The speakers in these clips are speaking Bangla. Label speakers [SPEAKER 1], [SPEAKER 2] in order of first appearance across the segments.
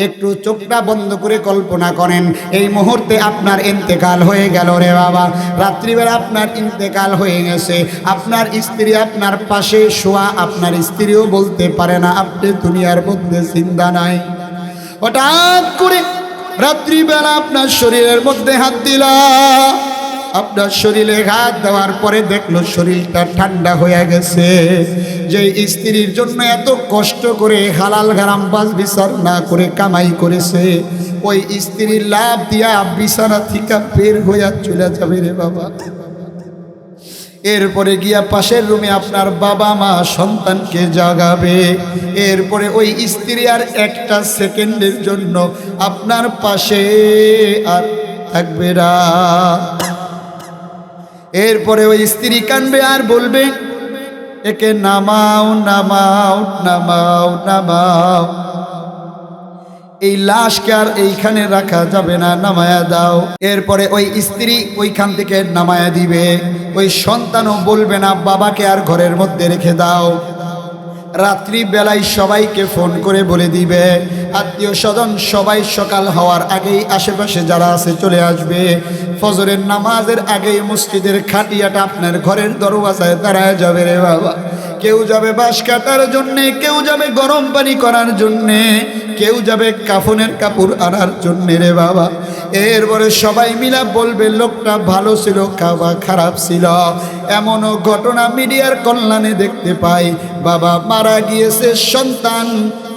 [SPEAKER 1] একটু চোখটা বন্ধ করে কল্পনা করেন, এই মুহূর্তে আপনার ইন্তেকাল হয়ে গেল রে বাবা। রাত্রিবেলা আপনার ইন্তেকাল হয়ে গেছে, আপনার স্ত্রী আপনার পাশে শোয়া, আপনার স্ত্রীও বলতে পারে না আপনি দুনিয়ার মধ্যে জিন্দা নাই। হঠাৎ করে রাত্রিবেলা আপনার শরীরের মধ্যে হাত দিলা, আপনার শরীরে হাত দেওয়ার পরে দেখলো শরীরটা ঠান্ডা হয়ে গেছে। যে স্ত্রীর জন্য এত কষ্ট করে হালাল হারাম বাস বিচার না করে কামাই করেছে, ওই স্ত্রীর লাভ দিয়া বিছানা থেকে বের হইয়া চলে যাবে রে বাবা। এরপরে গিয়া পাশের রুমে আপনার বাবা মা সন্তানকে জাগাবে। এরপরে ওই স্ত্রী আর একটা সেকেন্ডের জন্য আপনার পাশে আর থাকবে না। এরপরে ওই স্ত্রী কানবে আর বলবে, একে নামাও নামাও নামাও নামাও, এই লাশকে আর এইখানে রাখা যাবে না, নামায়া দাও। এরপরে ওই স্ত্রী ওইখান থেকে নামায়া দিবে। ওই সন্তানও বলবে না বাবাকে আর ঘরের মধ্যে রেখে দাও। রাত্রি বেলায় সবাইকে ফোন করে বলে দিবে, আত্মীয় স্বজন সবাই সকাল হওয়ার আগেই আশেপাশে যারা আছে চলে আসবে। ফজরের নামাজের আগেই মসজিদের খাটিয়াটা আপনার ঘরের দরওয়াজায় দাঁড়ায় যাবে রে বাবা। কেউ যাবে বাঁশ কাটার জন্যে, কেউ যাবে গরম পানি করার জন্যে, কেউ যাবে কাফনের কাপড় আনার জন্যে রে বাবা। এরপরে সবাই মিলা বলবে লোকটা ভালো ছিল খাওয়া খারাপ ছিল। এমনও ঘটনা মিডিয়ার কল্যাণে দেখতে পাই, বাবা মারা গিয়েছে, সন্তান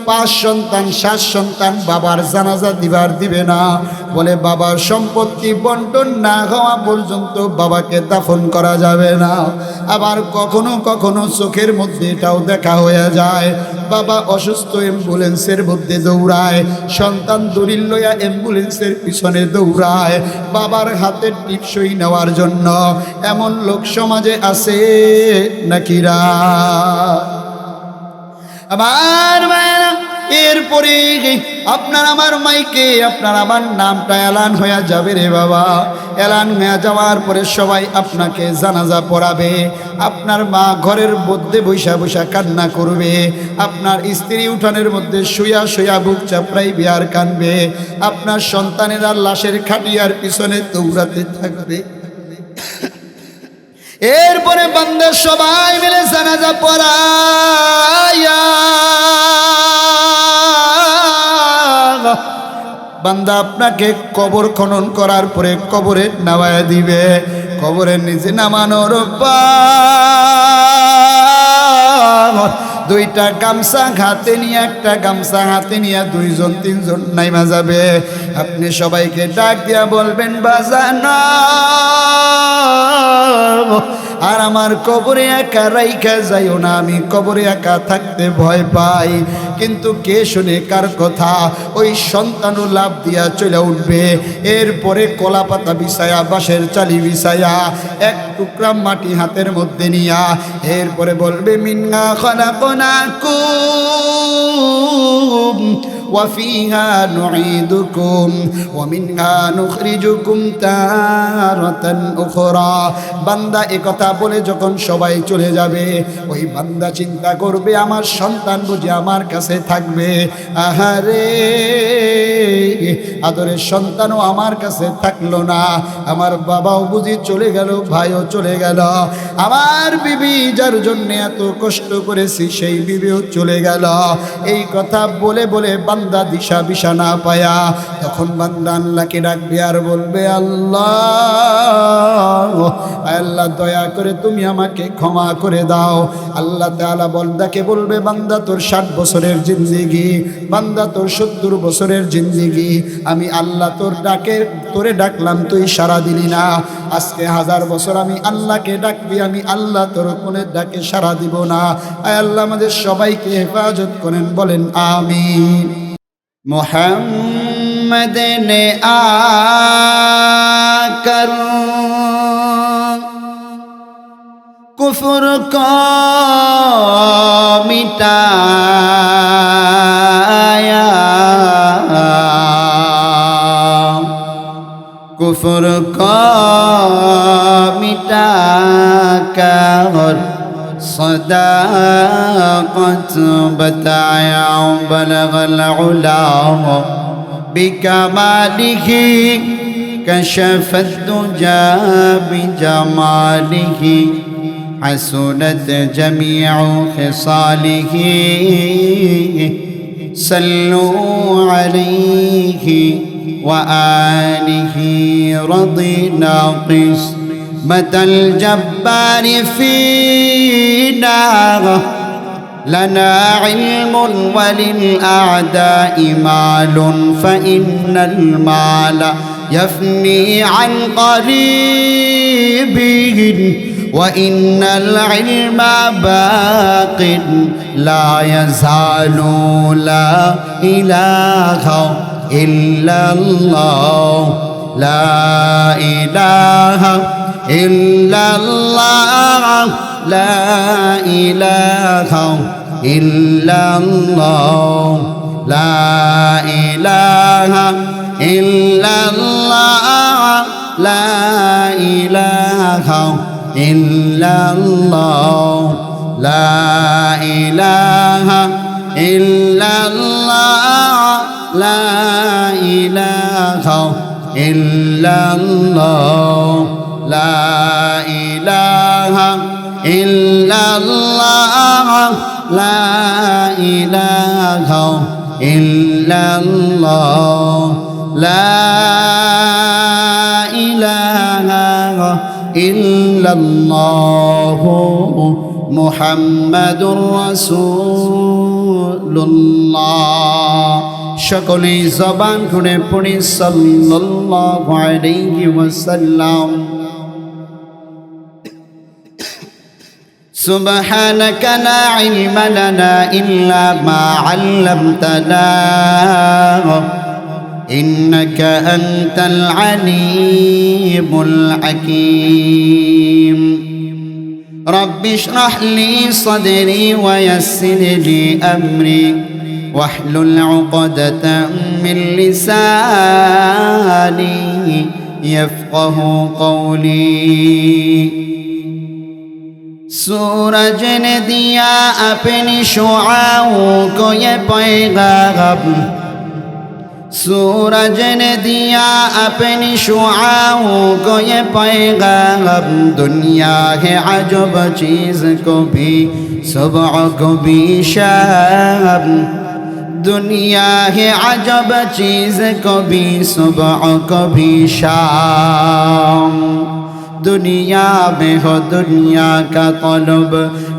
[SPEAKER 1] 5 সন্তান 7 সন্তান বাবার জানাজা দিবার দিবে না, বলে বাবার সম্পত্তি বন্টন না হওয়া পর্যন্ত বাবাকে দাফন করা যাবে না। আবার কখনো কখনো চোখের মধ্যে এটাও দেখা হয়ে যায়, বাবা অসুস্থ অ্যাম্বুলেন্সের মধ্যে দৌড়ায়, সন্তান দড়ি লইয়া অ্যাম্বুলেন্সের পিছনে দৌড়ায় বাবার হাতের টিপসই নেওয়ার জন্য। এমন লোক সমাজে আছে নাকিরা আমার মায়েরা? এরপরে আপনার আমার মাইকে আপনার আমার নামটা এলান হয়ে যাবে রে বাবা। এলান হয়ে যাওয়ার পরে সবাই আপনাকে জানাজা পড়াবে। আপনার মা ঘরের মধ্যে বৈশা বৈশা কান্না করবে, আপনার স্ত্রী উঠানের মধ্যে শুয়া শুয়া বুক চাপড়াইবে আর কানবে, আপনার সন্তানেরা লাশের খাটিয়ার পিছনে দৌড়াতে থাকবে। এরপরে বান্দা সবাই মিলে জানাজা পড়াইয়া বান্দা আপনাকে কবর খনন করার পরে কবরে নামায়া দিবে। কবরের নিচে নামানোর পর 2টা গামছা হাতে নিয়ে, একটা গামছা হাতে নিয়ে 2 জন 3 জন নাইমা যাবে। আপনি সবাইকে ডাক দিয়া বলবেন, বাজানো আর আমার কবরে একা রাইখা যাইও না, আমি কবরে একা থাকতে ভয় পাই। কিন্তু কে শুনে কার কথা? ওই সন্তানও লাভ দিয়া চলে উঠবে। এরপরে কলা পাতা বিছায়া, বাঁশের চালি বিছায়া, এক টুকরা মাটি হাতের মধ্যে নিয়া এরপরে বলবে, মিন্না খলাকনাকুম وفيها نعيدكم ومنها نخرجكم تارة أخرى। বান্দা এ কথা বলে যখন সবাই চলে যাবে, ওই বান্দা চিন্তা করবে আমার সন্তান বুঝি আমার কাছে থাকবে। আহারে, আদরের সন্তানও আমার কাছে থাকলো না, আমার বাবাও বুঝি চলে গেল, ভাইও চলে গেল, আমার বিবি যার জন্য এত কষ্ট করেছি সেই বিবিও চলে গেল। এই কথা বলে বলে বান্দা দিশা বিশা না পায়া তখন বান্দা আল্লাহকে ডাকবে আর বলবে, আল্লাহ আল্লাহ দয়া করে তুমি আমাকে ক্ষমা করে দাও। আল্লাহ তাআলা বান্দাকে বলবে, বান্দা তোর 60 বছরের জিন্দেগি, বান্দা তোর 70 বছরের জিন্দেগি, আমি আল্লাহ তোরে ডাকলাম, তুই সাড়া দিলি না। আজকে 1000 বছর আমি আল্লাহকে ডাকবি, আমি আল্লাহ তোর কোনে ডাকে সাড়া দিব না। আয় আল্লাহ আমাদের সবাইকে হেফাজত করেন, বলেন আমিন। মোহাম্মদ নে আকর কুফর को मिटाया, कुफर को मिटाकर صداقة بتايا بلغ العلا بكماله كشف الدجى بجماله حسنت جميع خصاله صلوا عليه وآله رضينا قسمة الجبار فينا لنا علم وللأعداء مال فإن المال يفني عن قريب وإن العلم باق لا يزال لا إله إلا الله لا إله إلا الله لا إله إلا الله لا إله إلا الله لا إله إلا الله لا إله إلا الله لا إله إلا الله لا إله إلا الله لا إله إلا الله لا إله إلا الله محمد رسول الله সকলেই জবান খুলে পড়ি সাল্লাল্লাহু আলাইহি ওয়াসাল্লাম سبحانك لا علم لنا إلا ما علمتنا إنك أنت العليم الحكيم رب اشرح لي صدري ويسر لي أمري واحلل عقدة من لساني يفقه قولي सूरज ने दिया अपनी शुआओं को ये पैगाम सूरज ने दिया अपनी शुआओं को ये पैगाम दुनिया है अजब चीज़ को भी सुबह को भी शाम दुनिया है अजब चीज़ को भी सुबह को भी शाम दुनिया में हो दुनिया का तलब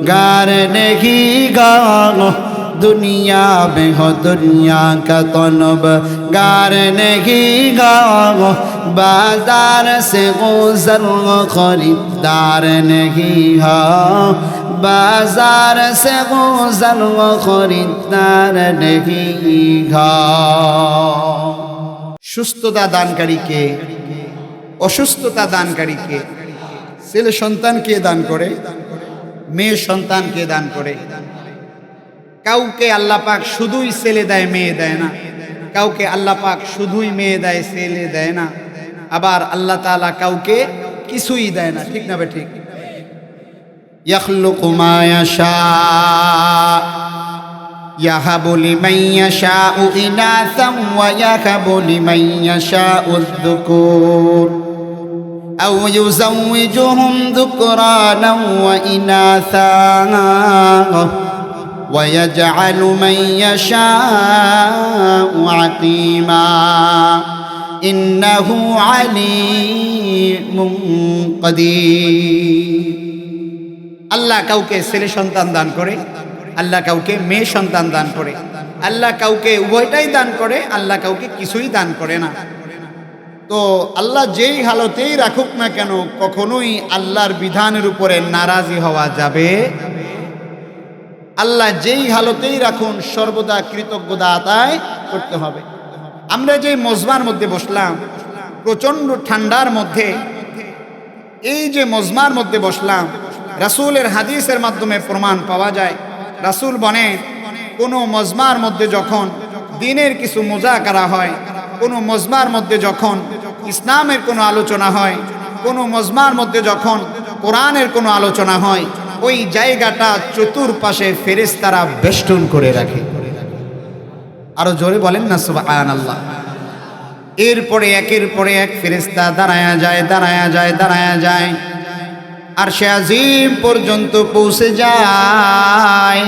[SPEAKER 1] गार नहीं गाओ दुनिया में हो दुनिया का तलब गार नहीं गाओ बाजार से गुजर खरीदार नहीं हो बाजार से गुजर खरीदार नहीं हो সুস্থতা দানকারীকে অসুস্থতা দানকারীকে ছেলে সন্তানকে দান করে মেয়ে সন্তানকে দান করে কাউকে আল্লাহ পাক শুধুই ছেলে দেয় মেয়ে দেয় না কাউকে আল্লাহ পাক শুধুই মেয়ে দেয় ছেলে দেয় না আবার আল্লাহ তাআলা কাউকে কিছুই দেয় না ঠিক না বে ঠিক ইয়াখলুকু মা ইয়াশা ইয়াহাবু লিমান ইয়াশাউ ইনাসান ওয়া ইয়াহাবু লিমান ইয়াশাউ আয-যুকুর أو يزوجهم ذكرانا وإناثا ويجعل من يشاء عقيما إنه عليم قدير আল্লাহ কাউকে ছেলে সন্তান দান করে আল্লাহ কাউকে মেয়ে সন্তান দান করে আল্লাহ কাউকে উভয়টাই দান করে আল্লাহ কাউকে কিছুই দান করে না তো আল্লাহ যেই হালতেই রাখুক না কেন কখনোই আল্লাহর বিধানের উপরে নারাজি হওয়া যাবে আল্লাহ যেই হালতেই রাখুন সর্বদা কৃতজ্ঞতা আদায় করতে হবে আমরা যে মজমার মধ্যে বসলাম প্রচণ্ড ঠান্ডার মধ্যে এই যে মজমার মধ্যে বসলাম রাসূলের হাদিসের মাধ্যমে প্রমাণ পাওয়া যায় রাসূল বলেন কোনো মজমার মধ্যে যখন দিনের কিছু মুযাকারা হয় কোনো মজমার মধ্যে যখন ইসলামের কোনো আলোচনা হয় কোনো মজমার মধ্যে যখন কোরআনের কোনো আলোচনা হয় ওই জায়গাটা চতুর্পাশে ফেরেশতারা বেষ্টন করে রাখে। আরো জোরে বলেন না সুবহানাল্লাহ। এরপরে একের পরে এক ফেরেশতা দাঁড়ায়া যায়, আর সে আজিম পর্যন্ত পৌঁছে যায়।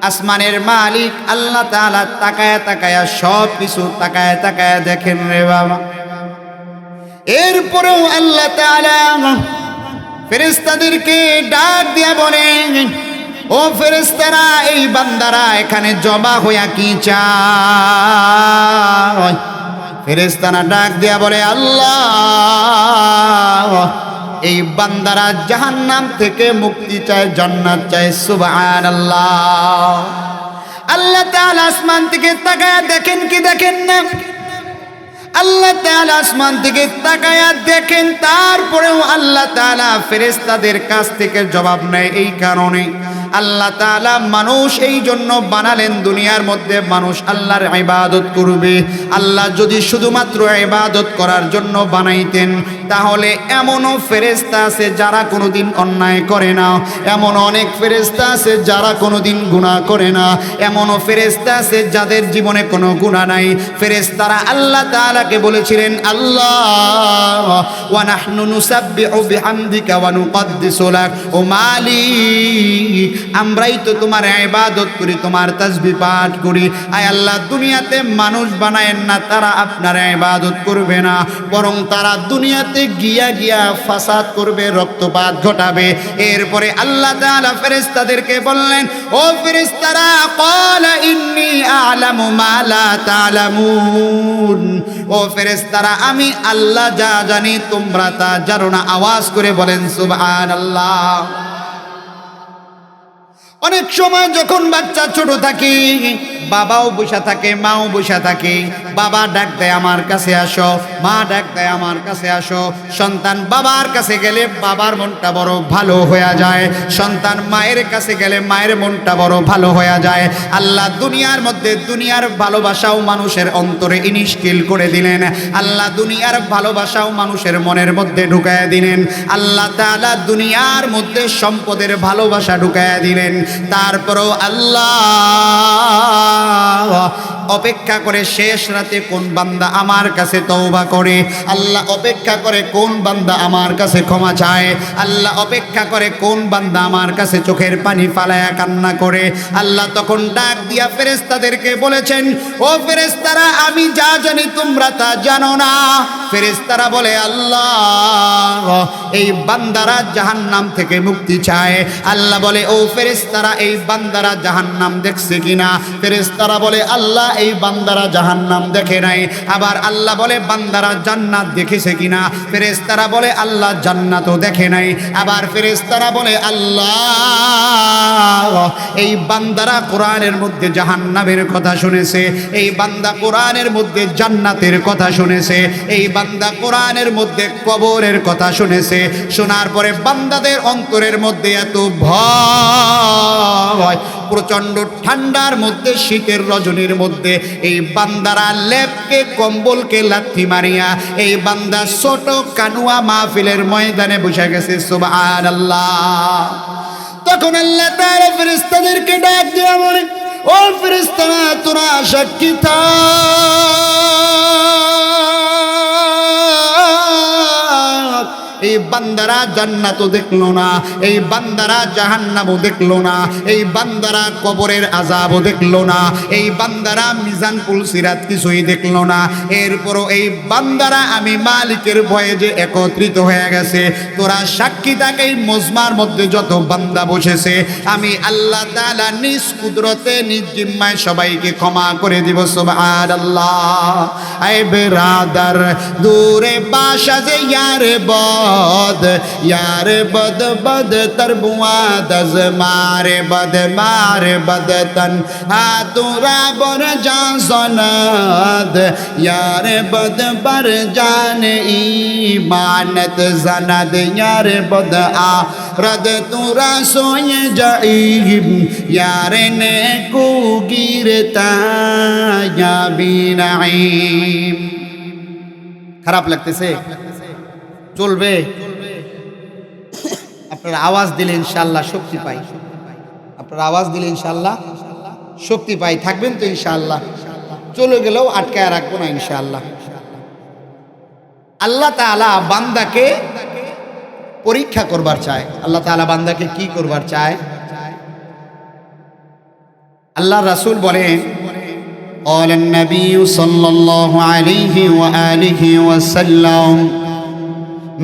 [SPEAKER 1] আসমানের মালিক আল্লাহ তাআলা তাকায়া সব কিছু তাকায়া দেখেন রে বাবা। এরপরেও আল্লাহ তাআলা ফেরেশতাদেরকে ডাক দিয়া বলেন, ও ফেরেশতারা, এই বান্দারা এখানে জবা হইয়া কি চায়? ফেরেশতারা ডাক দিয়া বলে, আল্লাহ, এই বান্দারা জাহান্নাম থেকে মুক্তি চায়, জান্নাত চায়। সুবহানাল্লাহ। আল্লাহ তাআলা আসমান থেকে তাকায়া দেখেন কি দেখেন না? আল্লাহ তাআলা আসমান থেকে তাকায়া দেখেন, তারপরেও আল্লাহ তাআলা ফেরেশতাদের কাছ থেকে জবাব নেয়। এই কারণে আল্লাহ তাআলা মানুষ এই জন্য বানালেন, দুনিয়ার মধ্যে মানুষ আল্লাহর ইবাদত করবে। আল্লাহ যদি শুধুমাত্র ইবাদত করার জন্য বানাইতেন, তাহলে এমনও ফেরেশতা আছে যারা কোনোদিন অন্যায় করে না, এমন অনেক ফেরেশতা আছে যারা কোনোদিন গুনাহ করে না, এমনও ফেরেশতা আছে যাদের জীবনে কোনো গুনাহ নাই। ফেরেশতারা আল্লাহ তাআলাকে বলেছিলেন, আল্লাহ, ওয়া নাহনু নুসাব্বিহু বিহামদিকা ওয়া নুকদ্দিসু লাক, ও মালিক, আমরাই তো তোমার ইবাদত করি, তোমার তাসবিহ পাঠ করি। আয় আল্লাহ, দুনিয়াতে মানুষ বানায়েন না, তারা আপনার ইবাদত করবে না, বরং তারা দুনিয়াতে গিয়া ফাসাদ করবে, রক্তপাত ঘটাবে। এরপরে আল্লাহ তাআলা ফেরেশতাদেরকে বললেন, ও ফেরেশতারা, ক্বালা ইন্নী আ'লামু মা লা তা'লামুন, ও ফেরেশতারা, আমি আল্লাহ যা জানি তোমরা তা জানো না। আওয়াজ করে বলেন সুবহানাল্লাহ। অনেক সময় যখন বাচ্চা ছোট থাকে, বাবাও বসে থাকে, মাও বসে থাকে, বাবা ডাক দেয় আমার কাছে আসো, মা ডাক দেয় আমার কাছে আসো। সন্তান বাবার কাছে গেলে বাবার মনটা বড় ভালো হয়ে যায়, সন্তান মায়ের কাছে গেলে মায়ের মনটা বড় ভালো হয়ে যায়। আল্লাহ দুনিয়ার মধ্যে দুনিয়ার ভালোবাসাও মানুষের অন্তরে ইনস্টিল করে দিলেন, আল্লাহ দুনিয়ার ভালোবাসাও মানুষের মনের মধ্যে ঢুকায়া দিলেন। আল্লাহ তাআলা দুনিয়ার মধ্যে সম্পদের ভালোবাসা ঢুকায়া দিলেন। তারপরও আল্লাহ অপেক্ষা করে শেষ রাতে কোন বান্দা আমার কাছে তওবা করে, আল্লাহ অপেক্ষা করে কোন বান্দা আমার কাছে ক্ষমা চায়, আল্লাহ অপেক্ষা করে কোন বান্দা আমার কাছে চোখের পানি ফালায়া কান্না করে। আল্লাহ তখন ডাক দিয়া ফেরেশতাদেরকে বলেছেন, ও ফেরেশতারা, আমি যা জানি তোমরা তা জানো না। ফেরেশতারা বলে, আল্লাহ, এই বান্দারা জাহান্নাম থেকে মুক্তি চায়। আল্লাহ বলে, ও ফেরেশতারা, এই বান্দারা জাহান্নাম দেখছে কিনা? ফেরেশতারা বলে, আল্লাহ, এই বান্দারা জাহান্নাম দেখে নাই। আবার আল্লাহ বলে, বান্দারা জান্নাত দেখেছে কিনা? ফেরেশতারা বলে, আল্লাহ জান্নাতও দেখে নাই। আবার ফেরেশতারা বলে, আল্লাহ, এই বান্দারা কোরআনের মধ্যে জাহান্নামের কথা শুনেছে, এই বান্দা কোরআনের মধ্যে জান্নাতের কথা শুনেছে, এই বান্দা কোরআনের মধ্যে কবরের কথা শুনেছে। শোনার পরে বান্দাদের অন্তরের মধ্যে এত ভয়, প্রচন্ড ঠান্ডার মধ্যে, শীতের রজনীর মধ্যে এই বান্দারা লেপকে কম্বলকে লাথি মারিয়া এই বান্দা ছোট কানুয়া মাহফিলের ময়দানে বসে গেছে। সুবহানাল্লাহ। তখন আল্লাহ তাআলা ফেরেশতাদেরকে ডাক দিয়া বলে, ও ফেরেশতারা, তোরা সাক্ষী থাক, এই বান্দারা জান্নাতও দেখলো না, এই বান্দারা জাহান্নামও দেখলো না, এই বান্দারা কবরের আযাবও দেখলো না, এই বান্দারা মিজান পুল সিরাত কিছুই দেখলো না। এরপরও এই বান্দারা আমি মালিকের ভয়ে যে একত্রিত হয়ে গেছে, তোরা সাক্ষী থাক, এই মজমার মধ্যে যত বান্দা বসেছে, আমি আল্লাহ তাআলা নিজ কুদরতে নিজ জিম্মায় সবাইকে ক্ষমা করে দিব। সুবহানাল্লাহ। আয় বেরাদার, দূরে বাসা যে ইয়ারে বদ, यारे बद बद तरबुआ दज मारे बद तन हातुरा बर जा सनद यारे बद बर जान ईमानत जनद यारे बद आ रद तुरा सोय जाइम यारे ने को गिरता या बिनाइम। খারাপ লাগতেছে? চলবে? আপনারা আপনারা আওয়াজ দিলে ইনশাআল্লাহ শক্তি পাই, আপনারা আওয়াজ দিলে ইনশাআল্লাহ শক্তি পাই। থাকবেন তো ইনশাআল্লাহ? চলে গেলেও আটকায় রাখবো না ইনশাআল্লাহ। আল্লাহ তাআলা বান্দাকে পরীক্ষা করবার চায়। আল্লাহ তাআলা বান্দাকে কি করবার চায়? আল্লাহ রাসূল বলেন, قال النبي صلى الله عليه وآله وسلم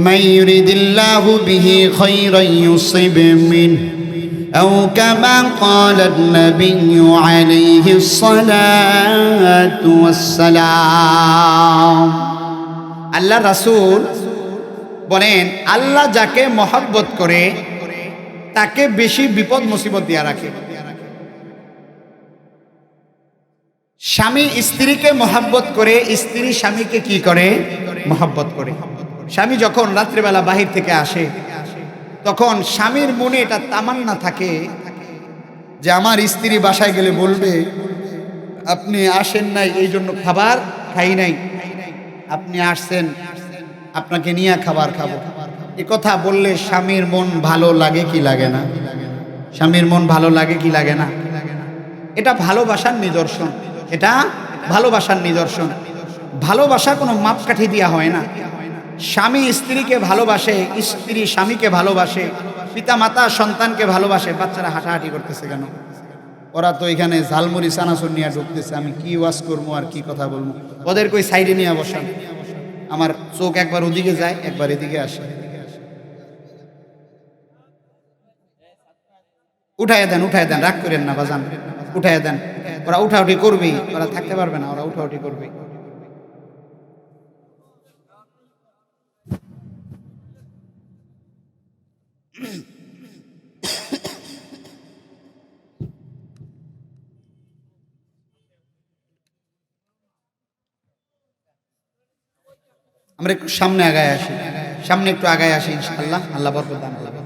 [SPEAKER 1] من يريد الله به خيرا يصب منه أو كما قال النبي عليه الصلاة والسلام। আল্লাহ রাসূল বলেন, আল্লাহ যাকে মহব্বত করে তাকে বেশি বিপদ মুসিবত দিয়া রাখে। স্বামী স্ত্রীকে মহব্বত করে, স্ত্রী স্বামীকে কি করে? মহব্বত করে। স্বামী যখন রাত্রিবেলা বাহির থেকে আসে তখন স্বামীর মনে এটা তামান্না থাকে যে আমার স্ত্রী বাসায় গেলে বলবে আপনি আসেন নাই এই জন্য খাবার খাই নাই, আপনি আসছেন আপনাকে নিয়ে খাবার খাবো। এ কথা বললে স্বামীর মন ভালো লাগে কি লাগে না? স্বামীর মন ভালো লাগে কি লাগে না? এটা ভালোবাসার নিদর্শন, এটা ভালোবাসার নিদর্শন। ভালোবাসা কোনো মাপকাঠি দিয়া হয় না। স্বামী স্ত্রীকে ভালোবাসে, স্ত্রী স্বামীকে ভালোবাসে, পিতা মাতা সন্তানকে ভালোবাসে। বাচ্চারা হাঁটাহাঁটি করতেছে কেন? ওরা তো এখানে ঝালমুড়ি চানাচুর নিয়ে ঢুকতেছে। আমি কি ওয়াজ করবো আর কি কথা বলবো? ওদের কই সাইডে নিয়ে বসান। আমার চোখ একবার ওদিকে যায়, একবার এদিকে আসে। উঠায় দেন, উঠায় দেন, রাগ করেন না বাজান, উঠায় দেন। ওরা উঠাউঠি করবেই, ওরা থাকতে পারবে না, ওরা উঠাউঠি করবে। আমরা একটু সামনে আগায় আসি, সামনে একটু আগায় আসি ইনশাআল্লাহ, আল্লাহ বরকত দান করবেন।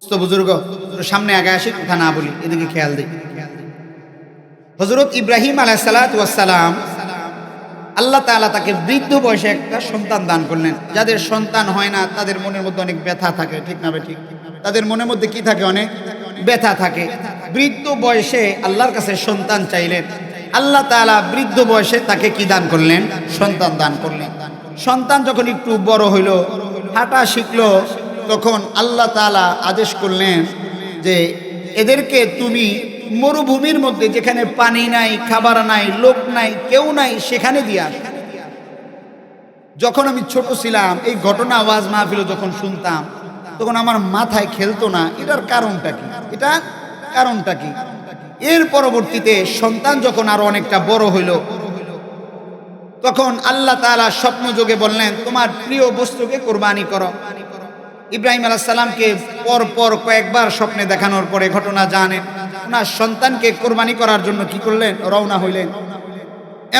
[SPEAKER 1] তো বুজুর্গ সামনে আগায় আসি, কথা না বলি, এদিকে খেয়াল দিই। হযরত ইব্রাহিম আলাইহিস সালাতু ওয়াস সালাম, আল্লাহ তাআলা তাকে বৃদ্ধ বয়সে একটা সন্তান দান করলেন। যাদের সন্তান হয় না তাদের মনের মধ্যে অনেক ব্যথা থাকে, ঠিক না ঠিক? তাদের মনের মধ্যে কি থাকে? অনেক ব্যথা থাকে। বৃদ্ধ বয়সে আল্লাহর কাছে সন্তান চাইলেন। আল্লাহ তাআলা বৃদ্ধ বয়সে তাকে কি দান করলেন? সন্তান দান করলেন। সন্তান যখন একটু বড় হইল, হাঁটা শিখলো, তখন আল্লাহ তাআলা আদেশ করলেন যে এদেরকে তুমি মরুভূমির মধ্যে যেখানে পানি নাই, খাবার নাই, লোক নাই, কেউ নাই, সেখানে দিয়ে আস। যখন আমি ছোট ছিলাম এই ঘটনা ওয়াজ মাহফিল যখন শুনতাম তখন আমার মাথায় খেলতো না এটার কারণটা কি, এটা কারণটা কি। এর পরবর্তীতে সন্তান যখন আরো অনেকটা বড় হইল তখন আল্লাহ তাআলা স্বপ্নযোগে বললেন তোমার প্রিয় বস্তুকে কোরবানি করো। ইব্রাহিম আলাইহিস সালামকে পর পর কয়েকবার স্বপ্নে দেখানোর পরে ঘটনা জানেন, ওনার সন্তানকে কোরবানি করার জন্য কি করলেন? রওনা হইলেন।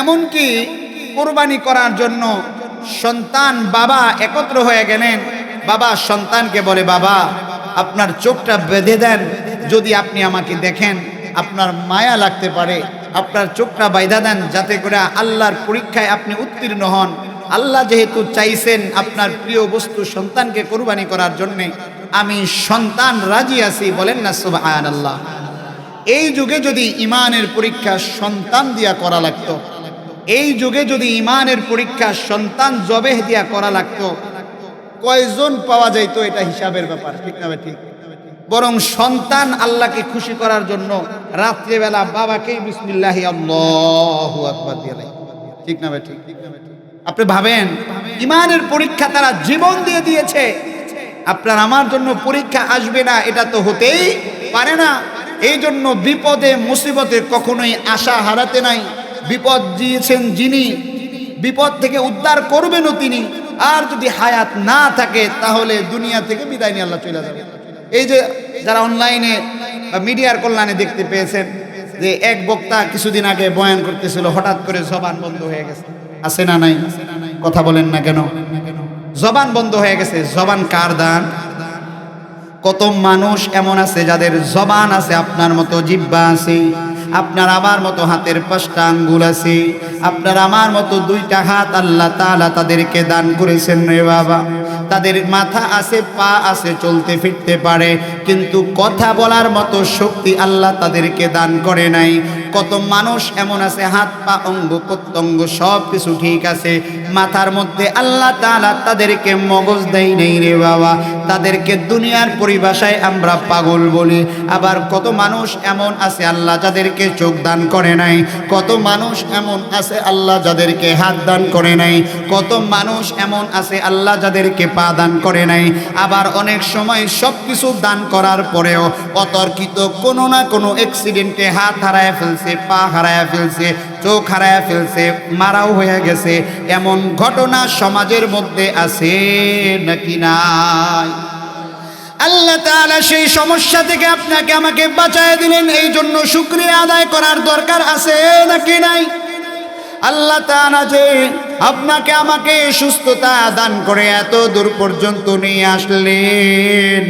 [SPEAKER 1] এমনকি কোরবানি করার জন্য সন্তান বাবা একত্র হয়ে গেলেন। বাবা সন্তানকে বলে, বাবা আপনার চোখটা বেঁধে দেন, যদি আপনি আমাকে দেখেন আপনার মায়া লাগতে পারে, আপনার চোখটা বাইধা দেন যাতে করে আল্লাহর পরীক্ষায় আপনি উত্তীর্ণ হন। আল্লাহ যেহেতু চাইছেন আপনার প্রিয় বস্তু সন্তানকে কোরবানি করার জন্য, আমি সন্তান রাজি আছি। বলেন না সুবহানাল্লাহ। এই যুগে যদি ইমানের পরীক্ষা সন্তান দিয়া করা লাগতো, এই যুগে যদি ইমানের পরীক্ষা সন্তান জবেহ দিয়া করা লাগতো, কয়জন পাওয়া যাইতো এটা হিসাবের ব্যাপার, ঠিক না ঠিক? বরং সন্তান আল্লাহকে খুশি করার জন্য রাত্রিবেলা বাবাকেই বিসমিল্লাহি আল্লাহু আকবার দিয়ে, ঠিক না ঠিক? আপনি ভাবেন ইমানের পরীক্ষা তারা জীবন দিয়ে দিয়েছে, আপনার আমার জন্য পরীক্ষা আসবে না এটা তো হতেই পারে না। এই জন্য বিপদে মুসিবতে কখনোই আশা হারাতে নাই। বিপদ দিয়েছেন যিনি, বিপদ থেকে উদ্ধার করবেনও তিনি। আর যদি হায়াত না থাকে তাহলে দুনিয়া থেকে বিদায় নিয়ে আল্লাহ চলে যাবে। এই যে যারা অনলাইনে বা মিডিয়ার কল্যাণে দেখতে পেয়েছেন যে এক বক্তা কিছুদিন আগে বয়ান করতেছিল, হঠাৎ করে জবান বন্ধ হয়ে গেছে। আছে না নাই? কথা বলেন না কেন? জবান বন্ধ হয়ে গেছে। জবান কার দান? কত মানুষ এমন আছে যাদের জবান আছে, আপনার মতো জিহ্বা আছে, আপনার আমার মতো হাতের 5টা আঙ্গুল আছে, আপনার আমার মতো 2টা হাত আল্লাহ তাআলা তাদেরকে দান করেছেন রে বাবা। তাদের মাথা আছে, পা আছে, চলতে ফিরতে পারে, কিন্তু কথা বলার মতো শক্তি আল্লাহ তাদেরকে দান করে নাই। কত মানুষ এমন আছে হাত পা অঙ্গ প্রত্যঙ্গ সব কিছু ঠিক আছে, মাথার মধ্যে আল্লাহ তাআলা তাদেরকে মগজ দেয় নেই রে বাবা। তাদেরকে দুনিয়ার পরিভাষায় আমরা পাগল বলি। আবার কত মানুষ এমন আছে আল্লাহ যাদেরকে চোখ দান করে নাই, কত মানুষ এমন আছে আল্লাহ যাদেরকে হাত দান করে নাই, কত মানুষ এমন আছে আল্লাহ যাদেরকে পা দান করে নাই। আবার অনেক সময় সব কিছু দান করার পরেও অতর্কিত কোনো না কোনো অ্যাক্সিডেন্টে হাত হারায় ফেলছে, পা হারায় ফেলছে, চোখ হারায় ফেলছে, মারাও হয়ে গেছে। এমন ঘটনা সমাজের মধ্যে আছে নাকি নাই? আল্লাহ তাআলা সেই সমস্যা থেকে আপনাকে আমাকে বাঁচায় দিলেন, এই জন্য শুকরিয়া আদায় করার দরকার আছে নাকি নাই? আল্লাহ তাআলা যে আপনাকে আমাকে সুস্থতা দান করে এত দূর পর্যন্ত নিয়ে আসলেন,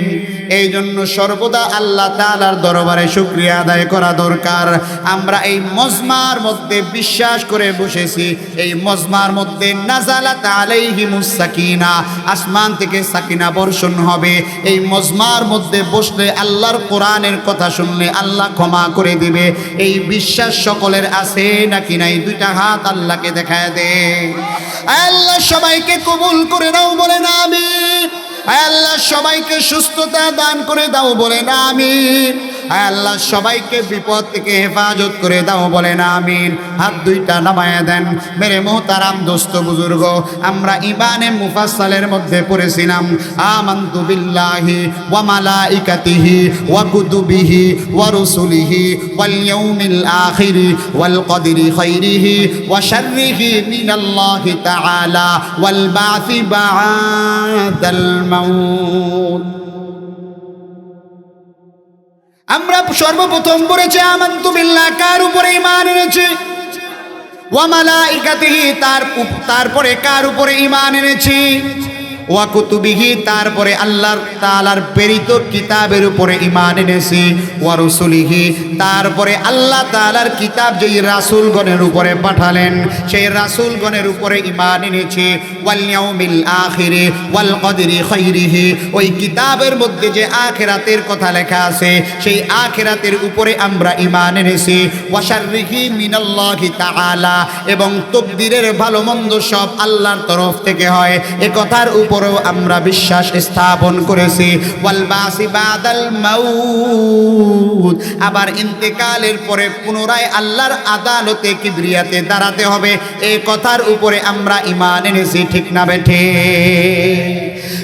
[SPEAKER 1] এই জন্য সর্বদা আল্লাহ তাআলার দরবারে শুকরিয়া আদায় করা দরকার। আমরা এই মজমার মধ্যে বিশ্বাস করে বসেছি, এই মজমার মধ্যে নাজালাত আলাইহিমুস সাকিনা, আসমান থেকে সাকিনা বর্ষণ হবে। এই মজমার মধ্যে বসলে আল্লাহর কোরআনের কথা শুনলে আল্লাহ ক্ষমা করে দিবে, এই বিশ্বাস সকলের আছে নাকি নাই? 2টা হাত আল্লাহকে দেখায় দে। আল্লাহ সবাইকে কবুল করে নাও, বলে না আমিন। আল্লাহ সবাইকে সুস্থতা দান করে দাও, বলে না আমিন। আল্লাহ সবাইকে বিপদ থেকে হেফাজত করে দাও, বলে না আমিন। হাত 2টা নামায়া দেন। মেরে মোহতারাম দোস্ত বুজুর্গ, আমরা ইমানে মুফাসসালের মধ্যে পড়েছিলাম আমানতু বিল্লাহি ওয়া মালাইকাতিহি ওয়া কুতুবিহি ওয়া রুসুলিহি ওয়াল ইয়াউমিল আখির ওয়াল কদরি খাইরিহি ওয়া শাররিহি মিনাল্লাহি তাআলা ওয়াল বা'থি বা'দাল মাউত। আমরা সর্বপ্রথম পড়েছি আমানতু বিল্লাহ, কার উপরে ঈমান এনেছি? ওয়া মালাইকাতিহি, তারপরে কার উপরে ঈমান এনেছি? ওয়া কুতুবিহি, তারপরে আল্লাহ তাআলার প্রেরিত কিতাবের উপরে ঈমান এনেছি। ওয়া রাসূলিহি, তারপরে আল্লাহ তাআলার কিতাব যেই রাসূলগণের উপরে পাঠালেন সেই রাসূলগণের উপরে ঈমান এনেছি। ওয়াল ইয়াউমিল আখির ওয়াল কদরি খাইরিহি, ওই কিতাবের মধ্যে যে আখিরাতের কথা লেখা আছে সেই আখিরাতের উপরে আমরা ঈমান এনেছি। ওয়া শাররিহি মিনাল্লাহি তাআলা, এবং তাকদীরের ভালো মন্দ সব আল্লাহর তরফ থেকে হয় এ কথার উপরেও আমরা বিশ্বাস স্থাপন করেছি। ওয়াল বাসি বাদাল মাউত, আবার ইন্তেকালের পরে পুনরায় আল্লাহর আদালতে কিবরিয়াতে দাঁড়াতে হবে এই কথার উপরে আমরা ঈমান এনেছি। ঠিক না বেঠে?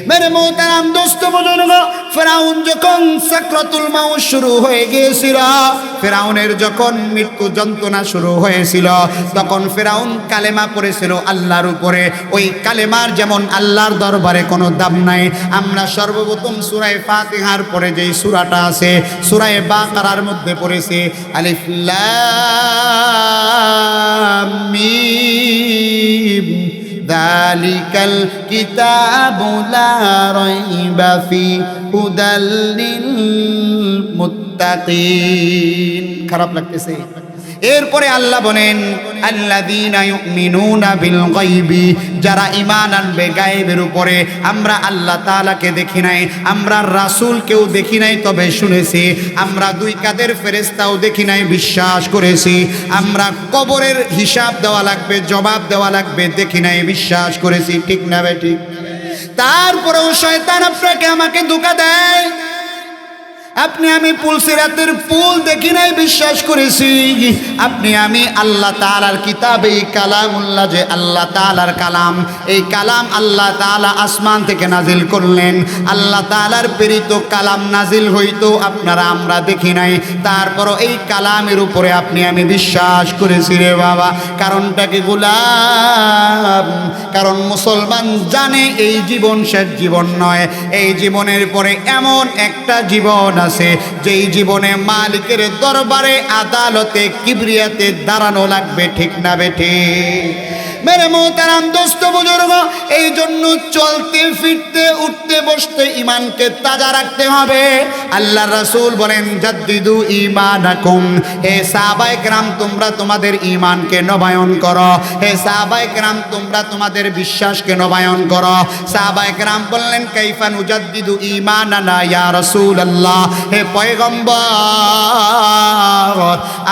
[SPEAKER 1] মেরে মোহতারাম দোস্ত বুজুর্গ, ফেরাউন যখন সাকরাতুল মাউত শুরু হয়ে গিয়েছিল, ফেরাউনের যখন মৃত্যু যন্ত্রণা শুরু হয়েছিল, তখন ফেরাউন কালেমা পড়েছিল আল্লাহর উপরে। ওই কালেমার যেমন আল্লাহর দরবারে কোনো দাম নাই। আমরা সর্বপ্রথম সূরা ফাতিহার পরে যেই সূরাটা আছে সূরা বাকারার মধ্যে পড়েছি আলিফ লাম মিম যালিকাল কিতাবু লা রাইবা ফি হুদাল লিল মুত্তাকিন। খারাপ লাগতেছে? এরপরে আল্লাহ বলেন আল্লাযীনা ইউমিনুনা বিল গায়বি, যারা ঈমান আনবে গায়েবের উপরে। আমরা আল্লাহ তাআলাকে দেখি নাই, আমরা রাসূলকেও দেখি নাই, তবে শুনেছি। আমরা 2 কাঁধের ফেরেশতাও দেখি নাই, বিশ্বাস করেছি। আমরা কবরের হিসাব দেওয়া লাগবে, জবাব দেওয়া লাগবে, দেখি নাই, বিশ্বাস করেছি। ঠিক না বেঠিক? তারপরেও শয়তান আপনাকে আমাকে ধোঁকা দেয়। আপনি আমি পুলসিরাতের পুল দেখি নাই, বিশ্বাস করেছি। আপনি আমি আল্লাহ তাআলার কিতাব, এই কালামুল্লাহ যে আল্লাহ তাআলার কালাম, এই কালাম আল্লাহ তাআলা আসমান থেকে নাজিল করলেন। আল্লাহ তাআলার প্রেরিত কালাম নাজিল হইতো, আপনারা আমরা দেখি নাই। তারপরও এই কালামের উপরে আপনি আমি বিশ্বাস করেছি রে বাবা। কারণটা কি গোলাম? কারণ মুসলমান জানে এই জীবন শেষ জীবন নয়, এই জীবনের পরে এমন একটা জীবন আছে যেই জীবনে মালিকের দরবারে আদালতে কিবরিয়াতে দাঁড়ানো লাগবে। ঠিক না বেঠে? মেরে মোহতারাম দোস্ত বুজুর্গ, এই জন্য চলতে ফিরতে উঠতে বসতে ইমানকে তাজা রাখতে হবে। আল্লাহ রাসূল বলেন জাদ্দিদু ঈমানাকুম, হে সাহাবায়ে কেরাম তোমরা তোমাদের ঈমানকে নবায়ন করো, হে সাহাবায়ে কেরাম তোমরা তোমাদের বিশ্বাসকে নবায়ন করো। সাহাবায়ে কেরাম বললেন কাইফা নুজাদ্দিদু ঈমানানা ইয়া রাসূলুল্লাহ, হে পয়গম্বর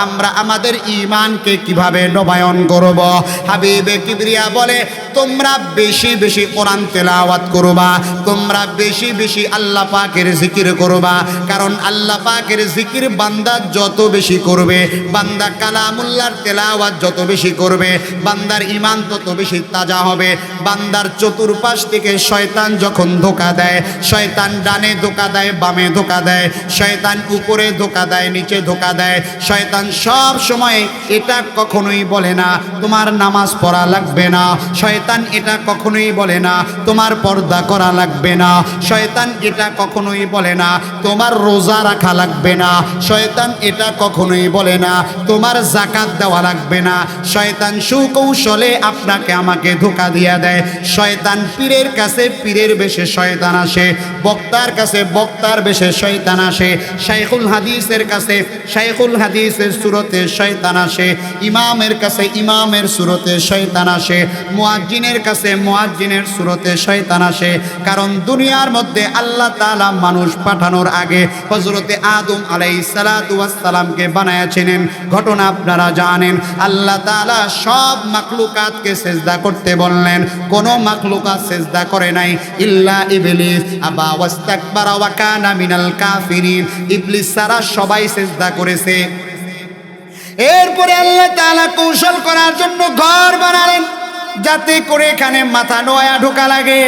[SPEAKER 1] আমরা আমাদের ঈমানকে কিভাবে নবায়ন করব? হাবিবে কিবরিয়া বলে তোমরা বেশি বেশি কোরআন তেলাওয়াত করবা, তোমরা বেশি বেশি আল্লাহ পাকের জিকির করবা, কারণ আল্লাহ পাকের জিকির বান্দা যত বেশি করবে, বান্দা কালামুল্লাহর তেলাওয়াত যত বেশি করবে, বান্দার ঈমান তত বেশি তাজা হবে। বান্দার চতুর্পাশ থেকে শয়তান যখন ধোঁকা দেয়, শয়তান ডানে ধোঁকা দেয়, বামে ধোঁকা দেয়, শয়তান উপরে ধোঁকা দেয়, নিচে ধোঁকা দেয়, শয়তান সব সময় এটা কখনোই বলে না তোমার নামাজ পড়া লাগবে না, শয়তান এটা কখনোই বলে না তোমার পর্দা করা লাগবে না, শয়তান এটা কখনোই বলে না তোমার রোজা রাখা লাগবে না, শয়তান এটা কখনোই বলে না তোমার যাকাত দেওয়া লাগবে না। শয়তান সুকৌশলে আপনাকে আমাকে ধোঁকা দিয়ে দেয়। শয়তান পীরের কাছে পীরের বেশে শয়তান আসে, বক্তার কাছে বক্তার বেশে শয়তান আসে, শাইখুল হাদিসের কাছে শাইখুল হাদিসের সুরতে শয়তান আসে, ইমামের কাছে ইমামের সুরতে শয়তান আসে, মুয়াজ্জিনের কাছে মুয়াজ্জিনের সুরতে শয়তান আসে। কারণ দুনিয়ার মধ্যে আল্লাহ তাআলা মানুষ পাঠানোর আগে হযরতে আদম আলাইহিস সালাতু ওয়াস সালামকে বানায়াছিলেন। ঘটনা আপনারা জানেন। আল্লাহ তাআলা সব মাখলুকাতকে সিজদা করতে বললেন, কোন মাখলুকাত সিজদা করে নাই ইল্লা ইবলিস আবা ওয়াস্তাকবারা ওয়া কানা মিনাল কাফিরিন। ইবলিস সারা সবাই সিজদা করেছে। এরপরে আল্লাহ তাআলা কৌশল করার জন্য ঘর বানালেন যাতে করে এখানে মাথা নয়া ঢোকা লাগে।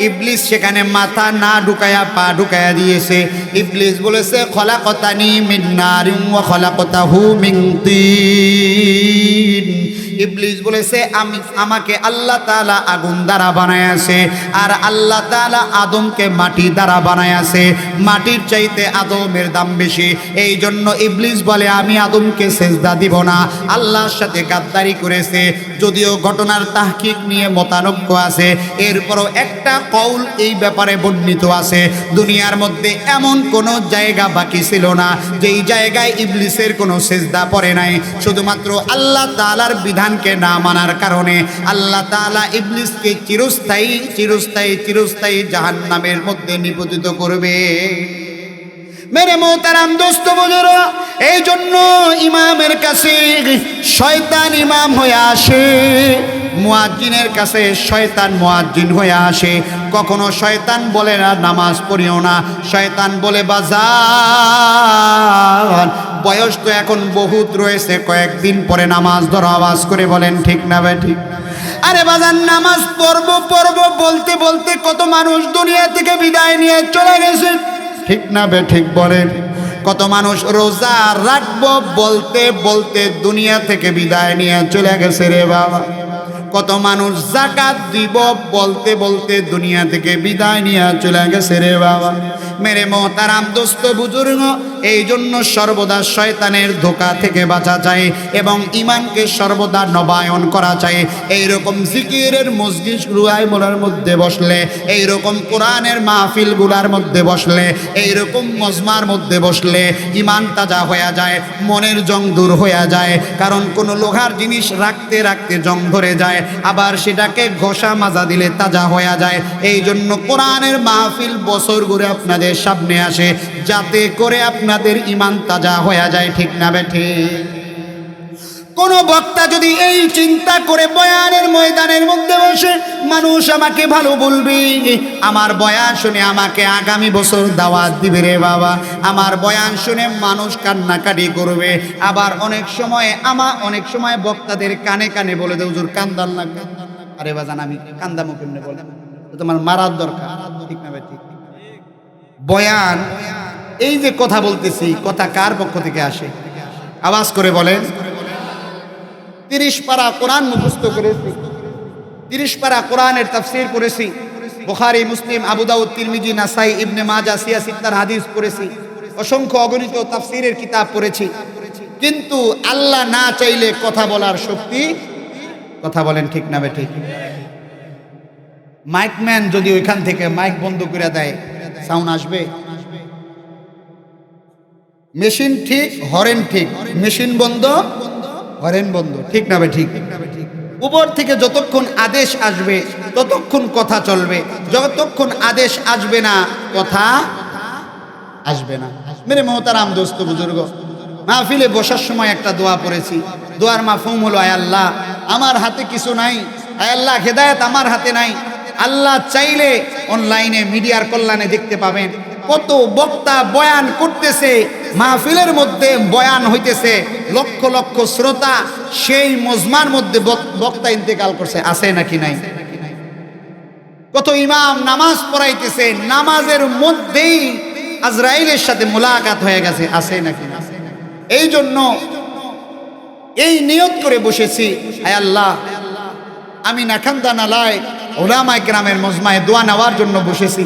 [SPEAKER 1] ইবলিস সেখানে মাথা না ঢুকায়া পা ঢুকায়া দিয়েছে। ইবলিস বলেছে খলাকতানি মিন নারিন ওয়া খলাকতাহু মিন তিন। ইবলিস বলেছে আমাকে আল্লাহ তাআলা আগুন দ্বারা বানায়াছে, আর আল্লাহ তাআলা আদমকে মাটি দ্বারা বানায়াছে। মাটির চাইতে আদমের দাম বেশি, এই জন্য ইবলিস বলে আমি আদমকে সেজদা দিব না। আল্লাহর সাথে গাদ্দারি করেছে। যদিও ঘটনার তাহকিক নিয়ে মতানৈক্য আছে, এরপরও একটা কওল এই ব্যাপারে বর্ণিত আছে। দুনিয়ার মধ্যে এমন কোনো জায়গা বাকি ছিল না যেই জায়গায় ইবলিসের কোনো সেজদা পড়ে নাই। শুধুমাত্র আল্লাহ তাআলার বিধানকে না মানার কারণে আল্লাহ তাআলা ইবলিসকে চিরস্থায়ী চিরস্থায়ী চিরস্থায়ী জাহান্নামের মধ্যে নিপতিত করবে। মেরে মোহতারাম দোস্ত বুজুর্গ, এই জন্য ইমামের কাছে শয়তান ইমাম হয়ে আসে, মুয়াজ্জিনের কাছে শয়তান মুয়াজ্জিন হয়ে আসে। কখনো শয়তান বলে না নামাজ পড়িও না, শয়তান বলে বাজার বয়স তো এখন বহুত রয়েছে, কয়েকদিন পরে নামাজ ধরো। আওয়াজ করে বলেন ঠিক না ভাই ঠিক? আরে বাজার নামাজ পড়বো পড়বো বলতে বলতে কত মানুষ দুনিয়া থেকে বিদায় নিয়ে চলে গেছে, ঠিক না বে ঠিক বলেন? কত মানুষ রোজা রাখবো বলতে বলতে দুনিয়া থেকে বিদায় নিয়ে চলে গেছে রে বাবা। কত মানুষ যাকাত দিব বলতে বলতে দুনিয়া থেকে বিদায় নিয়ে চলে গেছে রে বাবা। মেরে মোহতারাম দোস্ত বুজুর্গ, এই জন্য সর্বদা শয়তানের ধোঁকা থেকে বাঁচা চাই এবং ইমানকে সর্বদা নবায়ন করা চাই। এইরকম জিকিরের মজলিসগুলোর মধ্যে বসলে, এইরকম কোরআনের মাহফিলগুলোর মধ্যে বসলে, এইরকম মজমার মধ্যে বসলে ইমান তাজা হয়ে যায়, মনের জং দূর হয়ে যায়। কারণ কোনো লোহার জিনিস রাখতে রাখতে জং ধরে যায়, আবার সেটাকে ঘষা মাজা দিলে তাজা হয়ে যায়। এই জন্য কোরআনের মাহফিল বছর ঘুরে আপনাদের সামনে আসে যাতে করে আপনাদের ইমান তাজা হয়ে যায়, ঠিক না বেঠে? কোন বক্তা যদি এই চিন্তা করে বয়ানের ময়দানের মধ্যে বসে মানুষ আমাকে ভালো বলবে, আমার বয়ান শুনে আমাকে আগামী বছর দাওয়াত দিবে রে বাবা, আমার বয়ান শুনে মানুষ কান্নাকাটি করবে। আবার অনেক সময় বক্তাদের কানে কানে বলে দেয় হুজুর কান্দাল না। আরে বাজান আমি কান্দামো কেমনে বলে? তোমার মারার দরকার, ঠিক না ভাই ঠিক? বয়ান এই যে কথা বলতেছি, কথা কার পক্ষ থেকে আসে? আওয়াজ করে বলেন। 30 পারা কোরআন মুখস্থ করেছি, 30 পারা কোরআনের তাফসীর পড়েছি, বুখারী মুসলিম আবু দাউদ তিরমিজি নাসাই ইবনে মাজাহ সিয়াসিত্তার হাদিস পড়েছি, অসংখ্য অগণিত তাফসীরের কিতাব পড়েছি, কিন্তু আল্লাহ না চাইলে কথা বলার শক্তি কথা বলেন ঠিক না ঠিক? মাইকম্যান যদি ওইখান থেকে মাইক বন্ধ করে দেয় সাউন্ড আসবে? মেশিন ঠিক, হরেন ঠিক, মেশিন বন্ধ, হরেন বন্ধ, ঠিক না ঠিক? উপর থেকে যতক্ষণ আদেশ আসবে ততক্ষণ কথা চলবে, যতক্ষণ আদেশ আসবে না কথা আসবে না। মেরে মোহতারাম দোস্ত বুজুর্গ, মাহফিলে বসার সময় একটা দোয়া পড়েছি। দোয়ার মাফহুম হলো, আয় আল্লাহ আমার হাতে কিছু নাই, আয় আল্লাহ হেদায়েত আমার হাতে নাই। আল্লাহ চাইলে অনলাইনে মিডিয়ার কল্যাণে দেখতে পাবেন কত বক্তা বয়ান করতেছে, মাহফিলের মধ্যে বয়ান হইতেছে, লক্ষ লক্ষ শ্রোতা সেই মজমার মধ্যে বক্তা ইন্তেকাল করছে, আছে নাকি নাই? কত ইমাম নামাজ পড়াইতেছে, নামাজের মধ্যেই আজরাইলের সাথে মোলাকাত হয়ে গেছে, আছে নাকি না? এই জন্য এই নিয়ত করে বসেছি, আয় আল্লাহ আমি নাখান্দা নালায় ওলামায়ে কেরামের মজমায় দোয়া নেওয়ার জন্য বসেছি,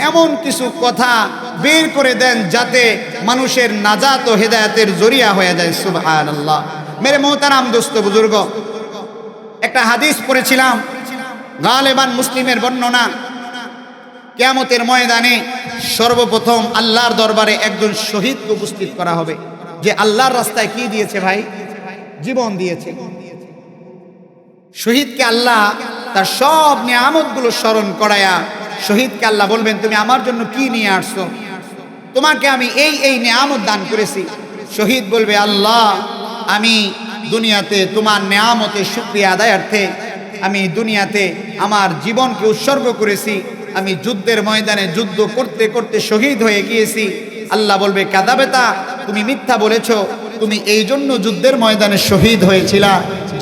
[SPEAKER 1] এমন কিছু কথা বের করে দেন যাতে মানুষের নাজাত ও হেদায়েতের জরিয়া হয়ে যায়। সুবহানাল্লাহ। মেরে মোহতারাম দোস্ত বুজুর্গ, একটা হাদিস পড়েছিলাম, গালেবান মুসলিমের বর্ণনা, কিয়ামতের ময়দানে সর্বপ্রথম আল্লাহর দরবারে একজন শহীদকে উপস্থিত করা হবে, যে আল্লাহর রাস্তায় কি দিয়েছে ভাই? জীবন দিয়েছে। শহীদকে আল্লাহ তার সব নিয়ামতগুলো স্মরণ করায়া শহীদকে আল্লাহ বলবেন, তুমি আমার জন্য কি নিয়ে আসছো? তোমাকে আমি এই এই নিয়ামত দান করেছি। শহীদ বলবে, আল্লাহ আমি দুনিয়াতে তোমার নিয়ামতের শুকরিয়া আদায়ার্থে আমি দুনিয়াতে আমার জীবনকে উৎসর্গ করেছি, আমি যুদ্ধের ময়দানে যুদ্ধ করতে করতে শহীদ হয়ে গিয়েছি। আল্লাহ বলবে, কাযাবেতা, তুমি মিথ্যা বলেছ, তুমি এই জন্য যুদ্ধের ময়দানে শহীদ হয়েছিলা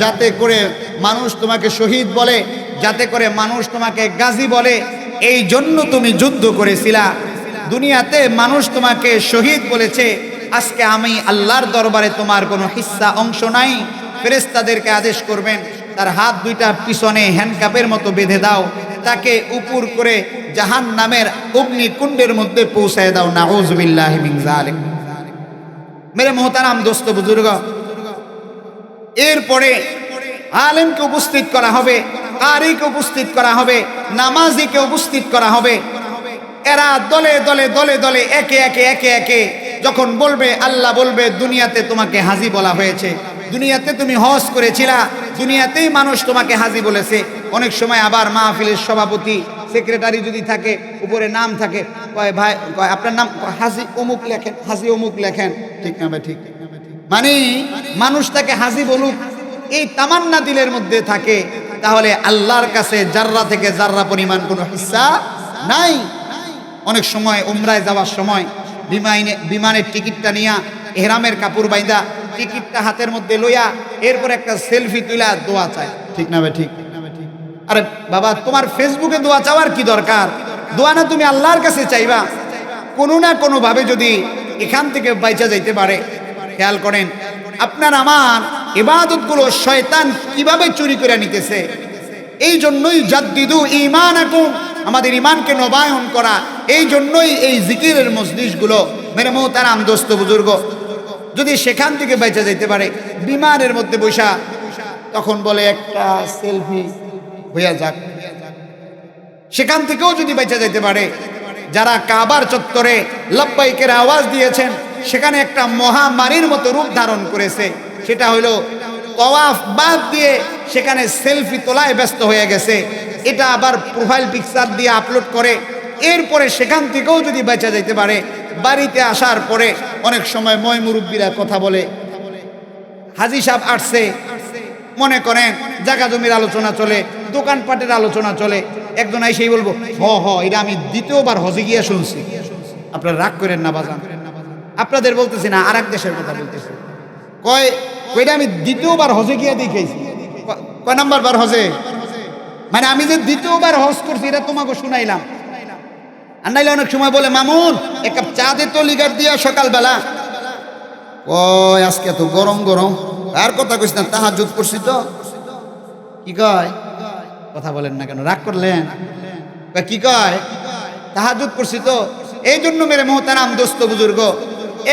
[SPEAKER 1] যাতে করে মানুষ তোমাকে শহীদ বলে, যাতে করে মানুষ তোমাকে গাজী বলে, এই জন্য তুমি যুদ্ধ করেছিলা। দুনিয়াতে মানুষ তোমাকে শহীদ বলেছে, আজকে আমি আল্লাহর দরবারে তোমার কোনো হিস্সা অংশ নাই। ফেরেশতাদেরকে আদেশ করবেন, তার হাত দুইটা পিছনে হ্যান্ডকাপের মতো বেঁধে দাও, তাকে উপর করে জাহান্নামের অগ্নিকুণ্ডের মধ্যে পৌঁছায় দাও। নাউযুবিল্লাহি মিন যালিক। মেরে মোহতারাম দোস্ত বুজুর্গ, এরপরে আলেমকে উপস্থিত করা হবে, কারিকে উপস্থিত করা হবে, নামাজিকে উপস্থিত করা হবে। এরা দলে দলে দলে দলে একে একে একে একে যখন বলবে, আল্লাহ বলবে, দুনিয়াতে তোমাকে হাজী বলা হয়েছে, দুনিয়াতে তুমি হজ করেছিলা, দুনিয়াতেই মানুষ তোমাকে হাজী বলেছে। অনেক সময় আবার মাহফিলের সভাপতি সেক্রেটারি যদি থাকে, উপরে নাম থাকে, কয় ভাই আপনার নাম হাজী অমুক লেখেন, হাজী অমুক লেখেন, ঠিক না ভাই? ঠিক, মানে মানুষ তাকে হাজী বলুক এই তামান্না দিলের মধ্যে থাকে, তাহলে আল্লাহর কাছে জাররা থেকে জাররা পরিমাণ কোনো হিস্সা নাই। অনেক সময় উমরায় যাওয়ার সময় বিমানের টিকিটটা নিয়া, এহরামের কাপড় বাইন্দা, টিকিটটা হাতের মধ্যে লইয়া এরপর একটা সেলফি তুলা দোয়া চায়, ঠিক না ভাই? ঠিক। আরে বাবা, তোমার ফেসবুকে দোয়া চাওয়ার কি দরকার? দোয়া না তুমি আল্লাহর কাছে চাইবা। কোনো না কোনো ভাবে যদি এখান থেকে বাইচা যাইতে পারে। খেয়াল করেন, আপনার আমার ইবাদতগুলো শয়তান কিভাবে চুরি করে নিতেছে। এই জন্যই জাদ্দিদু ঈমানাকুম, আমাদের ঈমানকে নবায়ন করা, এই জন্যই এই জিকিরের মজলিসগুলো। মেরে মোহতারাম দোস্ত বুজুর্গ, যদি সেখান থেকে বেঁচে যেতে পারে, বিমানের মধ্যে বসা, তখন বলে একটা সেলফি হইয়া যাক। সেখান থেকেও যদি বেঁচে যেতে পারে, যারা কাবার চত্বরে লাব্বাইকের আওয়াজ দিয়েছেন, সেখানে একটা মহামারীর মতো রূপ ধারণ করেছে, সেটা হলো তাওয়াফ বাদ দিয়ে সেখানে সেলফি তোলায় ব্যস্ত হয়ে গেছে। এটা আবার প্রোফাইল পিকচার দিয়ে আপলোড করে। এরপরে সেখান থেকেও যদি বেঁচে যেতে পারে, বাড়িতে আসার পরে অনেক সময় ময় মুরব্বীরা কথা বলে, হাজী সাহেব আসছে, মনে করেন জায়গা জমির আলোচনা চলে, দোকানপাটের আলোচনা চলে, একজন এসেই বলবো, হ এটা আমি দ্বিতীয়বার হজে গিয়ে শুনছি। আপনারা রাগ করেন না বাজান, আপনাদের বলতেছি না, আর এক দেশের কথা বলতেছি। কয়টা আমি দ্বিতীয়বার হজে গিয়ে দেখেছি। কয় নাম্বার বার হজে? মানে আমি যে দ্বিতীয়বার হজ করছি এটা তোমাকে শুনাইলাম। আর নাইলে অনেক সময় বলে, মামুন এক কাপ চা দে তো লিগার দিয়া সকালবেলা। ওই আজকে এত গরম গরম, আর কথা কইস না, তাহাজ্জুদ করছি তো। কি কয়? কথা বলেন না কেন, রাগ করলেন? কি কয়? তাহাজ্জুদ করছি তো। এই জন্য মেরে মোহতারাম দোস্ত বুজুর্গ,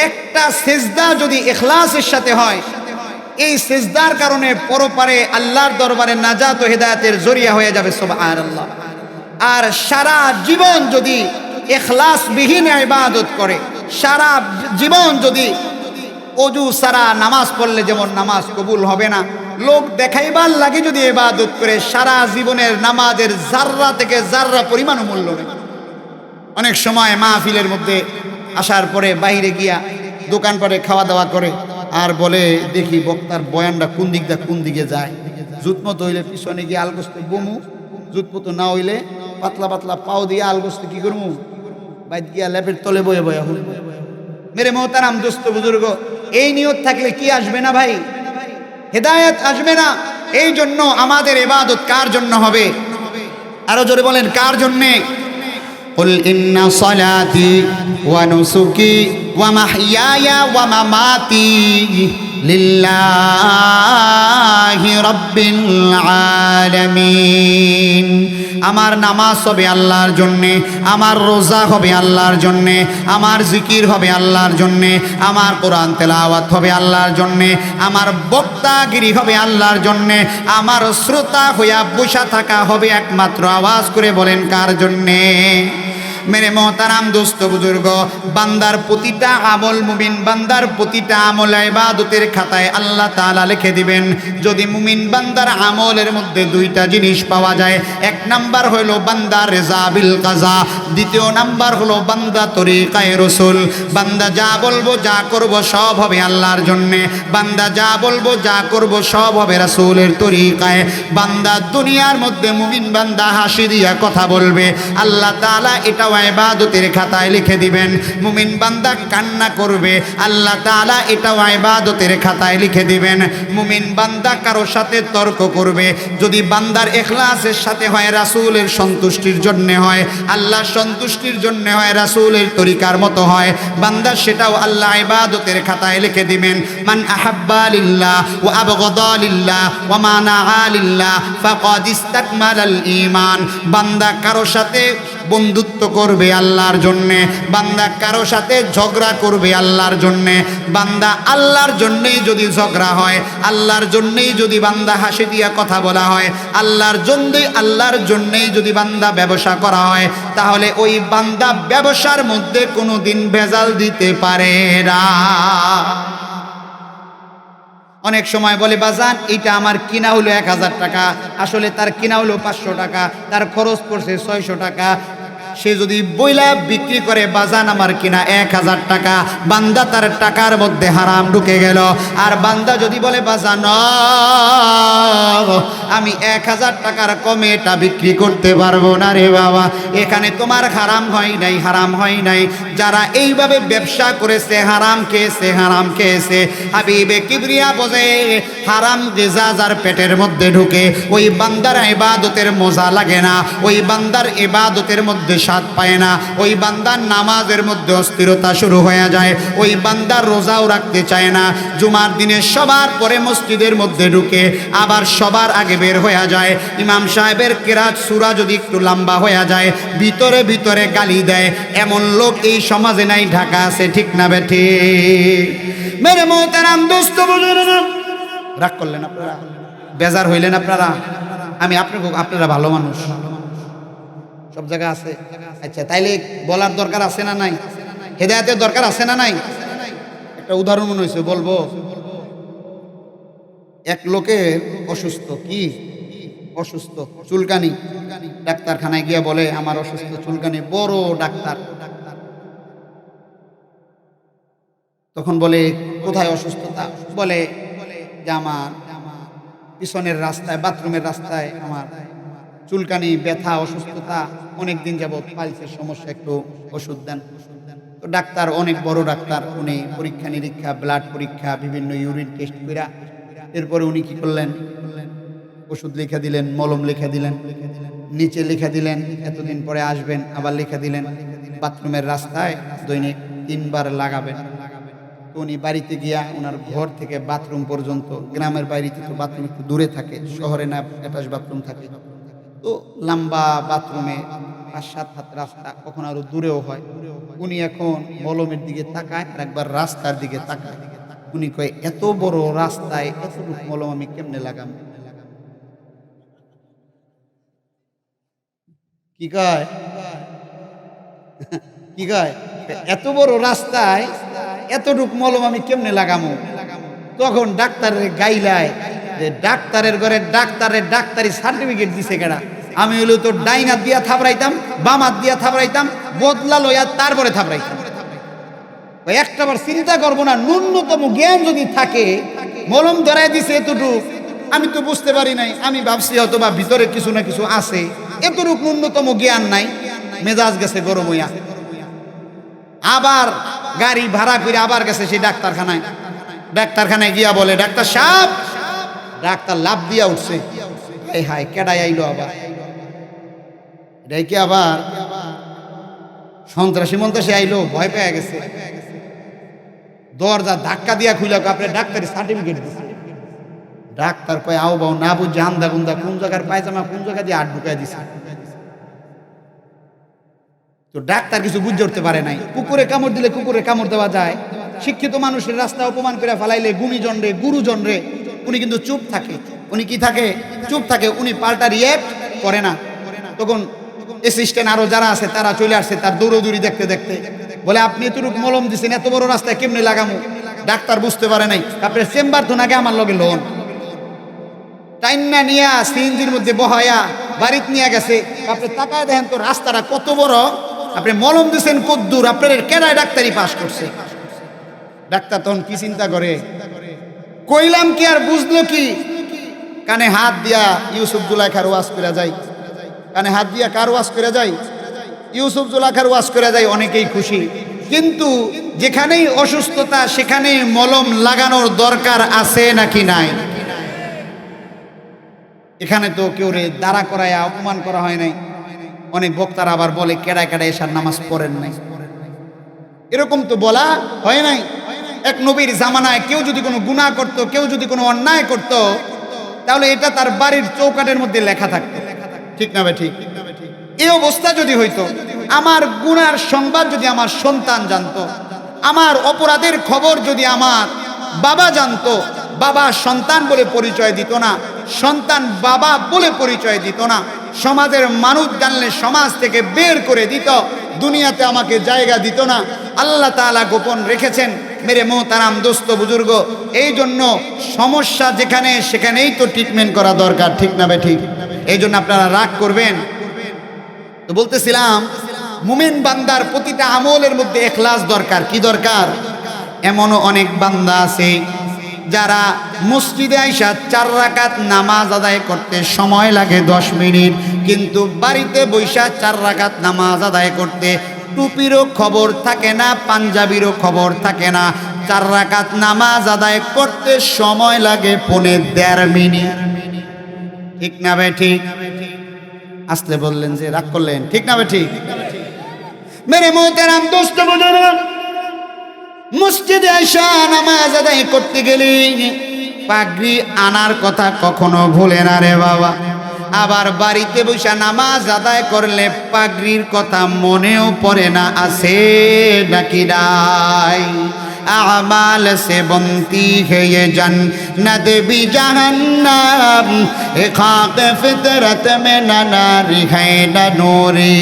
[SPEAKER 1] একটা সিজদা যদি ইখলাসের সাথে হয়, এই সিজদার কারণে পরপারে আল্লাহর দরবারে নাজাত ও হেদায়েতের জরিয়া হয়ে যাবে সুবহানাল্লাহ। আর সারা জীবন যদি ইখলাসবিহীন ইবাদত করে, সারা জীবন যদি অজু সারা নামাজ পড়লে যেমন নামাজ কবুল হবে না, লোক দেখাইবার লাগে যদি ইবাদত করে, সারা জীবনের নামাজের জাররা থেকে জাররা পরিমাণ মূল্য নেই। অনেক সময় মাহফিলের মধ্যে আসার পরে বাইরে গিয়া দোকানপাটে খাওয়া দাওয়া করে আর বলে দেখি বক্তার বয়ানটা কোন দিকে যায়। জুতমত হইলে পিছনে গিয়ে আলগোস্তে বমু, জুতমতো না হইলে পাতলা পাতলা পাও দিয়ে আলগোস্তে কি করবো, বাইত গিয়া ল্যাপের তলে বয়ে বয়া হল। মেরে মোহতারাম দোস্ত বুজুর্গ, এই নিয়ত থাকলে কি আসবে না ভাই? হেদায়েত আসবে না। এই জন্য আমাদের ইবাদত কার জন্য হবে? আরো জোরে বলেন, কার জন্যে? কুল ইন্না সালাতি ওয়া নুসুকি ওয়া মাহইয়ায়া ওয়া মামাতি লিল্লাহি রাব্বিল আলামিন। আমার নামাজ হবে আল্লাহর জন্যে, আমার রোজা হবে আল্লাহর জন্যে, আমার জিকির হবে আল্লাহর জন্যে, আমার কোরআন তেলাওয়াত হবে আল্লাহর জন্যে, আমার বক্তাগিরি হবে আল্লাহর জন্যে, আমার শ্রোতা হইয়া বসা থাকা হবে একমাত্র। আওয়াজ করে বলেন, কার জন্যে? মেরে মোহতারাম দোস্ত বুজুর্গ, বান্দার প্রতিটা আমল, মুমিন বান্দার প্রতিটা আমল ইবাদতের খাতায় আল্লাহ তাআলা লিখে দিবেন। যদি মুমিন বান্দার আমলের মধ্যে দুইটা জিনিস পাওয়া যায়, এক নাম্বার হলো বান্দা রেজা বিল কাজা, দ্বিতীয় নাম্বার হলো বান্দা তরিকায়ে রাসূল। বান্দা যা বলবো যা করব সব হবে আল্লাহর জন্যে, বান্দা যা বলবো যা করব সব হবে রাসূলের তরিকায়। বান্দা দুনিয়ার মধ্যে মুমিন বান্দা হাসি দিয়া কথা বলবে, আল্লাহ তাআলা এটা ইবাদতের খাতায় লিখে দিবেন। মুমিন বান্দা কান্না করবে, আল্লাহ তাআলা এটাও ইবাদতের খাতায় লিখে দিবেন। মুমিন বান্দা কারো সাথে তর্ক করবে, যদি বান্দার ইখলাসের সাথে হয়, রাসূলের সন্তুষ্টির জন্য হয়, আল্লাহর সন্তুষ্টির জন্য হয়, রাসূলের তরিকার মতো হয়, বান্দা সেটাও আল্লাহ ইবাদতের খাতায় লিখে দিবেন। মান আহাব্বা লিল্লাহ ওয়া আবগাদা লিল্লাহ ওয়া মানাআ লিল্লাহ ফাকাদ ইসতাকমালাল ঈমান। বান্দা কারো সাথে বন্ধুত্ব করবে আল্লাহর জন্যে, বান্দা কারো সাথে ঝগড়া করবে আল্লাহর জন্যে, বান্দা আল্লাহর জন্যেই যদি ঝগড়া হয়, আল্লাহর জন্যেই যদি বান্দা হাসি দিয়া কথা বলা হয়, আল্লাহর জন্যেই যদি বান্দা ব্যবসা করা হয়, তাহলে ওই বান্দা ব্যবসার মধ্যে কোনোদিন ভেজাল দিতে পারে না। অনেক সময় বলে বাজান এটা আমার কিনা হলো 1000 টাকা, আসলে তার কিনা হলো 500 টাকা, তার খরচ পড়ছে 600 টাকা। সে যদি বইলা বিক্রি করে বাজান আমার কিনা 1000 টাকা, বান্দা তার টাকার মধ্যে হারাম ঢুকে গেল। আর বান্দা যদি বলে বাজান আমি 1000 টাকার কমে এটা বিক্রি করতে পারবো না রে বাবা, এখানে তোমার হারাম হয় নাই। যারা এইভাবে ব্যবসা করেছে হারাম খেয়েছে। হাবিবে কিবরিয়া বোঝে হারাম গিজা যার পেটের মধ্যে ঢুকে, ওই বান্দার ইবাদতের মজা লাগে না, ওই বান্দার ইবাদতের মধ্যে স্বাদ পায় না, ওই বান্দার নামাজের মধ্যে অস্থিরতা শুরু হয়ে যায়, ওই বান্দার রোজাও রাখতে চায় না। জুমার দিনে সবার পরে মসজিদের মধ্যে ঢুকে আবার সবার আগে বের হয়ে যায়। ইমাম সাহেবের কেরাত সূরা যদি একটু লম্বা হয়ে যায়, ভিতরে ভিতরে গালি দেয়। এমন লোক এই সমাজে নাই, ঢাকা আছে, ঠিক না বেঠি? মেরে মোহতারাম দোস্ত বুজুর্গ, রাগ করলেন আপনারা, বেজার হইলেন আপনারা? আমি আপনারা ভালো মানুষ, সব জায়গায় আছে। আচ্ছা, তাইলে বলার দরকার আছে না নাই? হেদায়েতের দরকার আছে না নাই? একটা উদাহরণ মনে হয়েছে, বলবো। এক লোকের অসুস্থ চুলকানি, ডাক্তারখানায় গিয়ে বলে আমার অসুস্থ চুলকানি। বড় ডাক্তার, তখন বলে কোথায় অসুস্থতা? বলে যে আমার পিছনের রাস্তায়, বাথরুমের রাস্তায় আমার চুলকানি, ব্যথা, অসুস্থতা, অনেকদিন যাবৎ পাইলসের সমস্যা, একটু ওষুধ দেন। তো ডাক্তার অনেক বড় ডাক্তার, উনি পরীক্ষা নিরীক্ষা, ব্লাড পরীক্ষা, বিভিন্ন ইউরিন টেস্ট কইরা এরপরে উনি কি করলেন, ওষুধ লিখে দিলেন, মলম লিখে দিলেন, নিচে লিখে দিলেন এতদিন পরে আসবেন, আবার লিখে দিলেন বাথরুমের রাস্তায় দৈনিক 3 বার লাগাবেন। তো উনি বাড়িতে গিয়া ওনার ঘর থেকে বাথরুম পর্যন্ত, গ্রামের বাড়িতে তো বাথরুম একটু দূরে থাকে, শহরে না অ্যাটাচ বাথরুম থাকে, তো লম্বা বাথরুমে 5-7 হাত রাস্তা, কখন আরো দূরেও হয়। উনি এখন মলমের দিকে তাকায় আর একবার রাস্তার দিকে তাকায়, উনি কয় এত বড় রাস্তায় এতটুকু মলম আমি কেমনে লাগাম? কি কয় কি কয় এত বড় রাস্তায় এতটুকু মলম আমি কেমনে লাগামো? তখন ডাক্তারের গাইলায় যে ডাক্তারের ঘরে ডাক্তারি সার্টিফিকেট দিছে কেডা? আমি হলো তো ডাইন হাত দিয়া থাবড়াইতাম, বাম হাত দিয়া থাবড়াইতাম, বদলা লইয়া তারপরে থাবড়াইতাম। একটাবার চিন্তা করবো না, ন্যূনতম জ্ঞান যদি থাকে, মলম ধরাই দিছে এতটুকু, আমি তো বুঝতে পারি নাই, আমি ভাবছি হয়তো বা ভিতরে কিছু না কিছু আছে, এতটুকু ন্যূনতম জ্ঞান নাই। মেজাজ গেছে গরম হইয়া, আবার গাড়ি ভাড়া করে আবার গেছে সেই ডাক্তারখানায় গিয়া বলে, ডাক্তার সাহেব, ডাক্তার লাভ দিয়া উঠছে, এই হায় কেডাই আইলো আবার, এটাই কি আবার সন্ত্রাসী মন্ত্রাসী আইলো? ভয় পেয়ে গেছে, দরজা ধাক্কা দিয়া খুলে আপনার ডাক্তারি সার্টিফিকেট দিচ্ছে। ডাক্তার কয় আও বাও না বুঝে আন্দা গুন্দা কোন জায়গার পায়জামা কোন জায়গা দিয়ে আট ঢুকাই দিছে। তো ডাক্তার কিছু বুঝে উঠতে পারে নাই। কুকুরে কামড় দিলে কুকুরে কামড় দেওয়া যায়, শিক্ষিত মানুষের রাস্তা অপমান করে ফেলাইলে গুণীজন রে গুরুজন রে উনি কিন্তু চুপ থাকে। উনি কি থাকে? চুপ থাকে, উনি পাল্টা রিয়েক্ট করে না। তখন অ্যাসিস্ট্যান্ট আরো যারা আছে তারা চলে আসছে তার দৌড়দৌড়ি দেখতে দেখতে, বলে আপনি এতটুকু মলম দিচ্ছেন, এত বড় রাস্তায় কেমনে লাগামো? ডাক্তার বুঝতে পারে নাই। আপনার চেম্বার তো নাকি আমার লগে লোন টাইনা নিয়া সিএনজির মধ্যে বহায়া বাড়িতে নিয়ে গেছে। আপনি তাকায় দেখেন তো রাস্তাটা কত বড়, আপনি মলম দিচ্ছেন কদ্দুর, আপনার কেনায় ডাক্তারি পাস করছে। ডাক্তার তখন কি চিন্তা করে, কইলাম কি আর বুঝলো কি? কানে হাত দিয়া ইউসুফ জুলাইখার ওয়াজ করে যায়, কানে হাত দিয়া কার ওয়াজ করে যায়? ইউসুফ জুলাইখার ওয়াজ করে যায়। অনেকেই খুশি, কিন্তু যেখানেই অসুস্থতা সেখানেই মলম লাগানোর দরকার আছে নাকি নাই? এখানে তো কেউ রে দাঁড়া করায় অপমান করা হয় নাই। অনেক বক্তারা আবার বলে কেডায় কেডায় এসার নামাজ পড়েন নাই, এরকম তো বলা হয় নাই। এক নবীর জামানায় কেউ যদি কোনো গুনাহ করত, কেউ যদি কোনো অন্যায় করত, তাহলে এটা তার বাড়ির চৌকাঠের মধ্যে লেখা থাকতো, ঠিক না ভাই? ঠিক। এই অবস্থা যদি হইতো, আমার গুনার সংবাদ যদি আমার সন্তান জানতো, আমার অপরাধের খবর যদি আমার বাবা জানতো, বাবা সন্তান বলে পরিচয় দিত না, সন্তান বাবা বলে পরিচয় দিত না, সমাজের মানুষ জানলে সমাজ থেকে বের করে দিত, দুনিয়াতে আমাকে জায়গা দিত না। আল্লাহ তাআলা গোপন রেখেছেন মেরে মোহতারাম দোস্ত বুজুর্গ। এই জন্য সমস্যা যেখানে সেখানেই তো ট্রিটমেন্ট করা দরকার, ঠিক না ভাই? ঠিক। এই জন্য আপনারা রাগ করবেন তো বলতেছিলাম, মুমিন বান্দার প্রতিটা আমলের মধ্যে ইখলাস দরকার। কি দরকার? এমনও অনেক বান্দা আছে যারা মসজিদে আইসা 4 রাকাত নামাজ আদায় করতে সময় লাগে 10 মিনিট, কিন্তু বাড়িতে বৈশা 4 রাকাত নামাজ আদায় করতে টুপিরও খবর থাকে না, পাঞ্জাবিরও খবর থাকে না। 4 রাকাত নামাজ আদায় করতে সময় লাগে 1.5 মিনিট, ঠিক না ভাই? ঠিক। আসলে বললেন যে রাগ করলেন, ঠিক না ভাই? ঠিক। মেরে মোহতারাম দোস্ত বুজুর্গ, মসজিদে আইসা নামাজ আদায় করতে গেলে পাগড়ি আনার কথা কখনো ভুলে না রে বাবা। আবার বাড়িতে বসে নামাজ আদায় করলে পাগড়ির কথা মনেও পড়ে না, আছে নাকি নাই? आमाल से बनती है ये जन्नत भी जहन्नम, एक खाक फितरत में न नारी है न नूरी,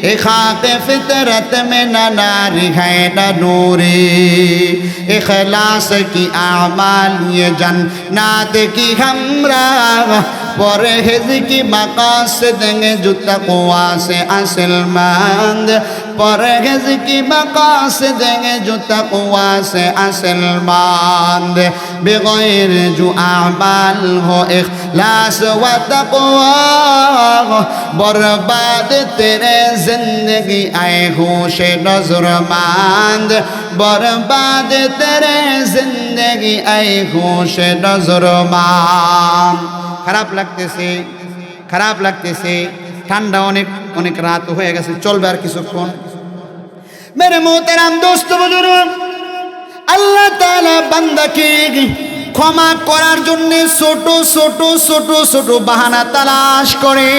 [SPEAKER 1] एक खाक फितरत में न नारी है न नूरी, इखलास की आमाल ये जन्नत की हमरा, परहेज की मकासद देंगे जो तक़वा से असिलमंद, परहेज की मकासद देंगे जो तक़वा से असिलमंद, बगैर जो आमाल हो इखलास व तक़वा, बर्बाद तेरे जिंदगी आए होश नजरमंद, बर्बाद तेरे जिंदगी आए होश नजरमंद। খারাপ লাগতেছে, খারাপ লাগতেছে, ঠান্ডা অনেক অনেক রাত হয়ে গেছে, চলবে আর কিছুক্ষণ। মেরে মোহতারাম দোস্ত বুজুর্গ, আল্লাহ তাআলা বান্দাকে ক্ষমা করার জন্য ছোট ছোট ছোট ছোট বাহানা তালাশ করে।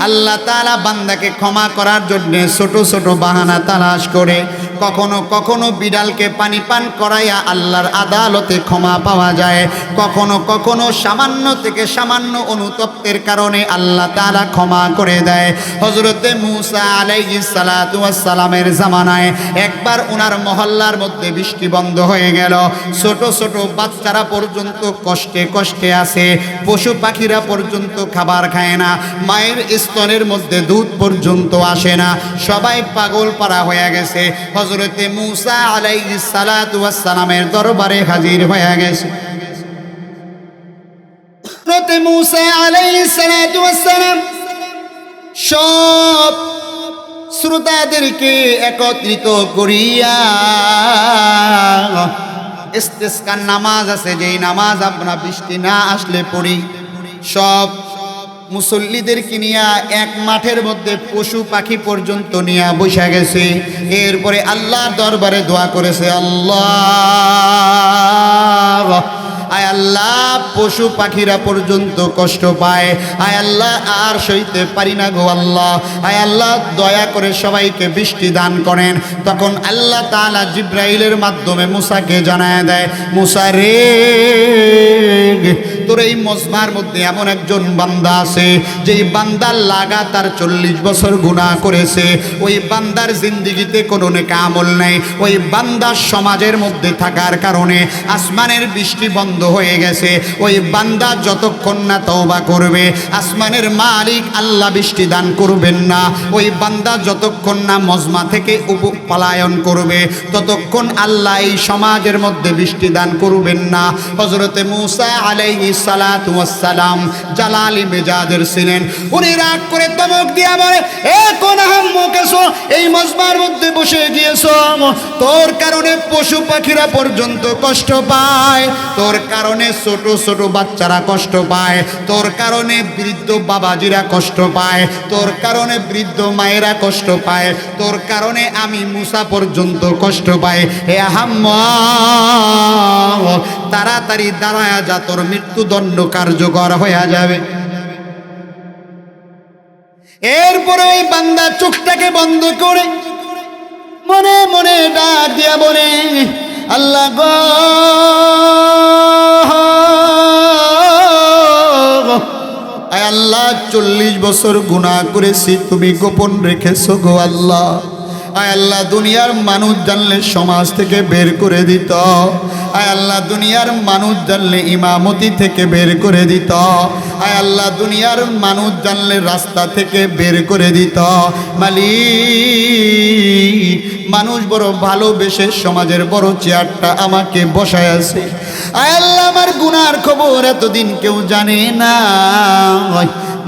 [SPEAKER 1] আল্লাহ তাআলা বান্দাকে ক্ষমা করার জন্য ছোট ছোট বাহানা তালাশ করে। কখনো কখনো বিড়ালকে পানি পান করাইয়া আল্লাহর আদালতে ক্ষমা পাওয়া যায়, কখনো কখনো সামান্য থেকে সামান্য অনুতপ্তের কারণে আল্লাহ তাআলা ক্ষমা করে দেয়। হযরতে মূসা আলাইহিস সালাতু ওয়াস সালামের জামানায় একবার ওনার মহল্লার মধ্যে বৃষ্টি বন্ধ হয়ে গেল। ছোট ছোট বাচ্চারা পর্যন্ত কষ্টে কষ্টে আছে, পশু পাখিরা পর্যন্ত খাবার খায় না, মায়ের স্তনের মধ্যে দুধ পর্যন্ত আসে না, সবাই পাগল পারা হয়ে গেছে। হযরতে মূসা আলাইহিস সালাতু ওয়াস সালামের দরবারে হাজির হয়ে গেছে। হযরতে মূসা আলাইহিস সালাতু ওয়াস সালাম সব শ্রোতাদেরকে একত্রিত করিয়া ইস্তিসকার নামাজ আছে, যেই নামাজ আমরা বৃষ্টি না আসলে পড়ি, সব মুসল্লিদেরকে নিয়ে এক মাঠের মধ্যে পশু পাখি পর্যন্ত নিয়ে বসে গেছে। এরপরে আল্লাহর দরবারে দোয়া করেছে, আল্লাহ, আয় আল্লাহ, পশু পাখিরা পর্যন্ত কষ্ট পায়, আয় আল্লাহ আর সইতে পারি না গো আল্লাহ, আয় আল্লাহ দয়া করে সবাইকে বৃষ্টি দান করেন। তখন আল্লাহ তাআলা জিব্রাইলের মাধ্যমে মূসাকে জানায় দেয়, মূসা রে, তোর এই মজমার মধ্যে এমন একজন বান্দা আছে, যেই বান্দার লাগাতার 40 বছর গুনাহ করেছে, ওই বান্দার জিন্দেগিতে কোনো নেক আমল নেই, ওই বান্দার সমাজের মধ্যে থাকার কারণে আসমানের বৃষ্টি বন্ধ হয়ে গেছে। ওই বান্দা যতক্ষণ না তওবা করবে আসমানের মালিক আল্লাহ বৃষ্টি দান করবেন না। ওই বান্দা যতক্ষণ না মজমা থেকে পলায়ন করবে ততক্ষণ আল্লাহ এই সমাজের মধ্যে বৃষ্টি দান করবেন না। হযরতে মূসা আলাইহিস সালাতু ওয়াস সালাম জালালি মেজাজের ছিলেন। উনি রাগ করে ধমক দিয়া বলে, এ কোন আহাম্মকেছো, এই মজমার মধ্যে বসে গিয়েছো, তোর কারণে পশু পাখিরা পর্যন্ত কষ্ট পায়, তোর কারণে ছোট ছোট বাচ্চারা কষ্ট পায়, তোর কারণে বৃদ্ধ বাবাজিরা কষ্ট পায়, তোর কারণে বৃদ্ধ মায়েরা কষ্ট পায়, তোর কারণে আমি মূসা পর্যন্ত কষ্ট পাই। হে আহাম্মক, তাড়াতাড়ি দাঁড়ায়া যা, তোর মৃত্যুদণ্ড কার্যকর হয়ে যাবে। এরপরে ওই বান্দা চোখটাকে বন্ধ করে মনে মনে ডাক দিয়া বলে, আল্লাহ গো, আয় আল্লাহ 40 বছর গুনাহ করেছি, তুমি গোপন রেখেছো গো আল্লাহ। আয় আল্লাহ, দুনিয়ার মানুষ জানলে সমাজ থেকে বের করে দিত, আয় আল্লাহ দুনিয়ার মানুষ জানলে ইমামতি থেকে বের করে দিত, আয় আল্লাহ দুনিয়ার মানুষ জানলে রাস্তা থেকে বের করে দিত। মালিক, মানুষ বড় ভালোবেসে সমাজের বড় চেয়ারটা আমাকে বসায় আছে। আয় আল্লাহ, আমার গুনার খবর এতদিন কেউ জানে না।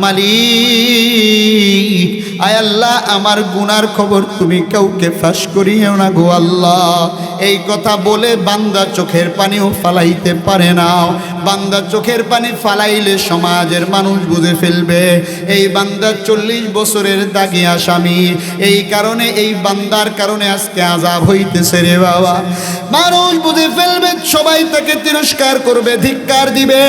[SPEAKER 1] মালিক, আয় আল্লাহ, আমার গুনার খবর তুমি কাউকে ফাঁস করিও না গো আল্লাহ। এই কথা বলে বান্দা চোখের পানিও ফালাইতে পারে না। বান্দা চোখের পানি ফালাইলে সমাজের মানুষ বুঝে ফেলবে এই বান্দা 40 বছরের দাগী আসামি। এই কারণে এই বান্দার কারণে আজকে আযাব হইতেছে রে বাবা। মানুষ বুঝে ফেলবে, সবাই তাকে তিরস্কার করবে, ধিক্কার দিবে,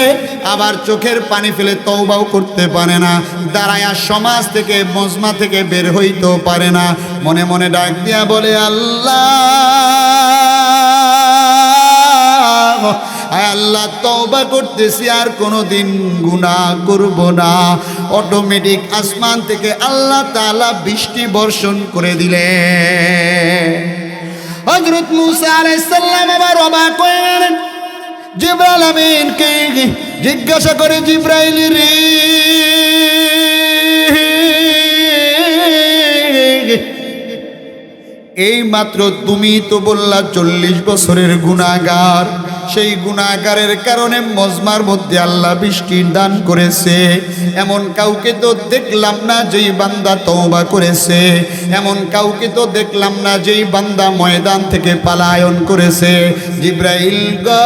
[SPEAKER 1] আবার চোখের পানি ফেলে তওবাও করতে পারে না, দাঁড়ায়া সমাজ থেকে মজমা থেকে বের হইতেও পারে না। মনে মনে ডাক দিয়া বলে, আল্লাহ, আয় আল্লাহ, তওবা করতেছি, আর কোনোদিন গুনাহ করব না। অটোমেটিক আসমান থেকে আল্লাহ তাআলা বৃষ্টি বর্ষণ করে দিলেন। হযরত মূসা আলাইহিস সালাম আবার অবাক হয়ে গেলেন। জিবরাইল আমিনকে জিজ্ঞাসা করে, জিবরাইল রে, এই মাত্র তুমি তো বললা 40 বছরের গুনাহগার, সেই গুনাহগারের কারণে মজমার মধ্যে আল্লাহ বৃষ্টি দান করেছে। এমন কাউকে তো দেখলাম না যেই বান্দা তওবা করেছে, এমন কাউকে তো দেখলাম না যেই বান্দা ময়দান থেকে পলায়ন করেছে। জিবরাইল গো,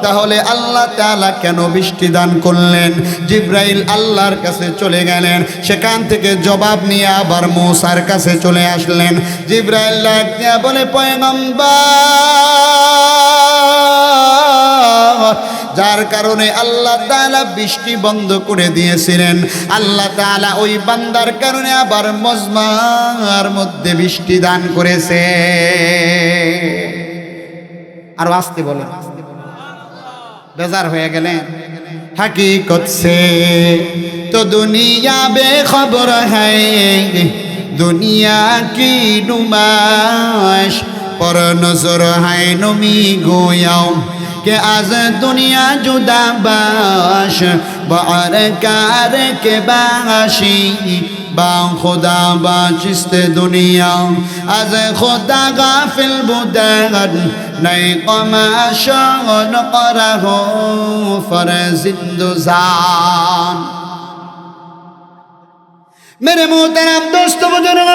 [SPEAKER 1] তাহলে আল্লাহ তাআলা কেন বৃষ্টি দান করলেন? জিবরাইল আল্লাহর কাছে চলে গেলেন, সেখান থেকে জবাব নিয়ে আবার মূসার কাছে চলে আসলেন। জিবরাইল ডাক দিয়া বলে, পয়গম্বর, যার কারণে আল্লাহ তাআলা বৃষ্টি বন্ধ করে দিয়েছিলেন। আল্লাহ তাআলা ওই বান্দার কারণে আবার মজমার মধ্যে বৃষ্টি দান করেছে। আর আসতে বলেন, বেজার হয়ে গেলেন। हकीकत से तो दुनिया बेखबर है, दुनिया की नुमाइश पर नजर है नमी गोयाओं के आज दुनिया जुदा बाश बार कार के बाशी बा खुदा बाचिस्त दुनिया आज खुदा गाफिल बुदन नई कमाशन करा हो फरजिंदुजान। मेरे मोहतरम दोस्त बुजुर्ग,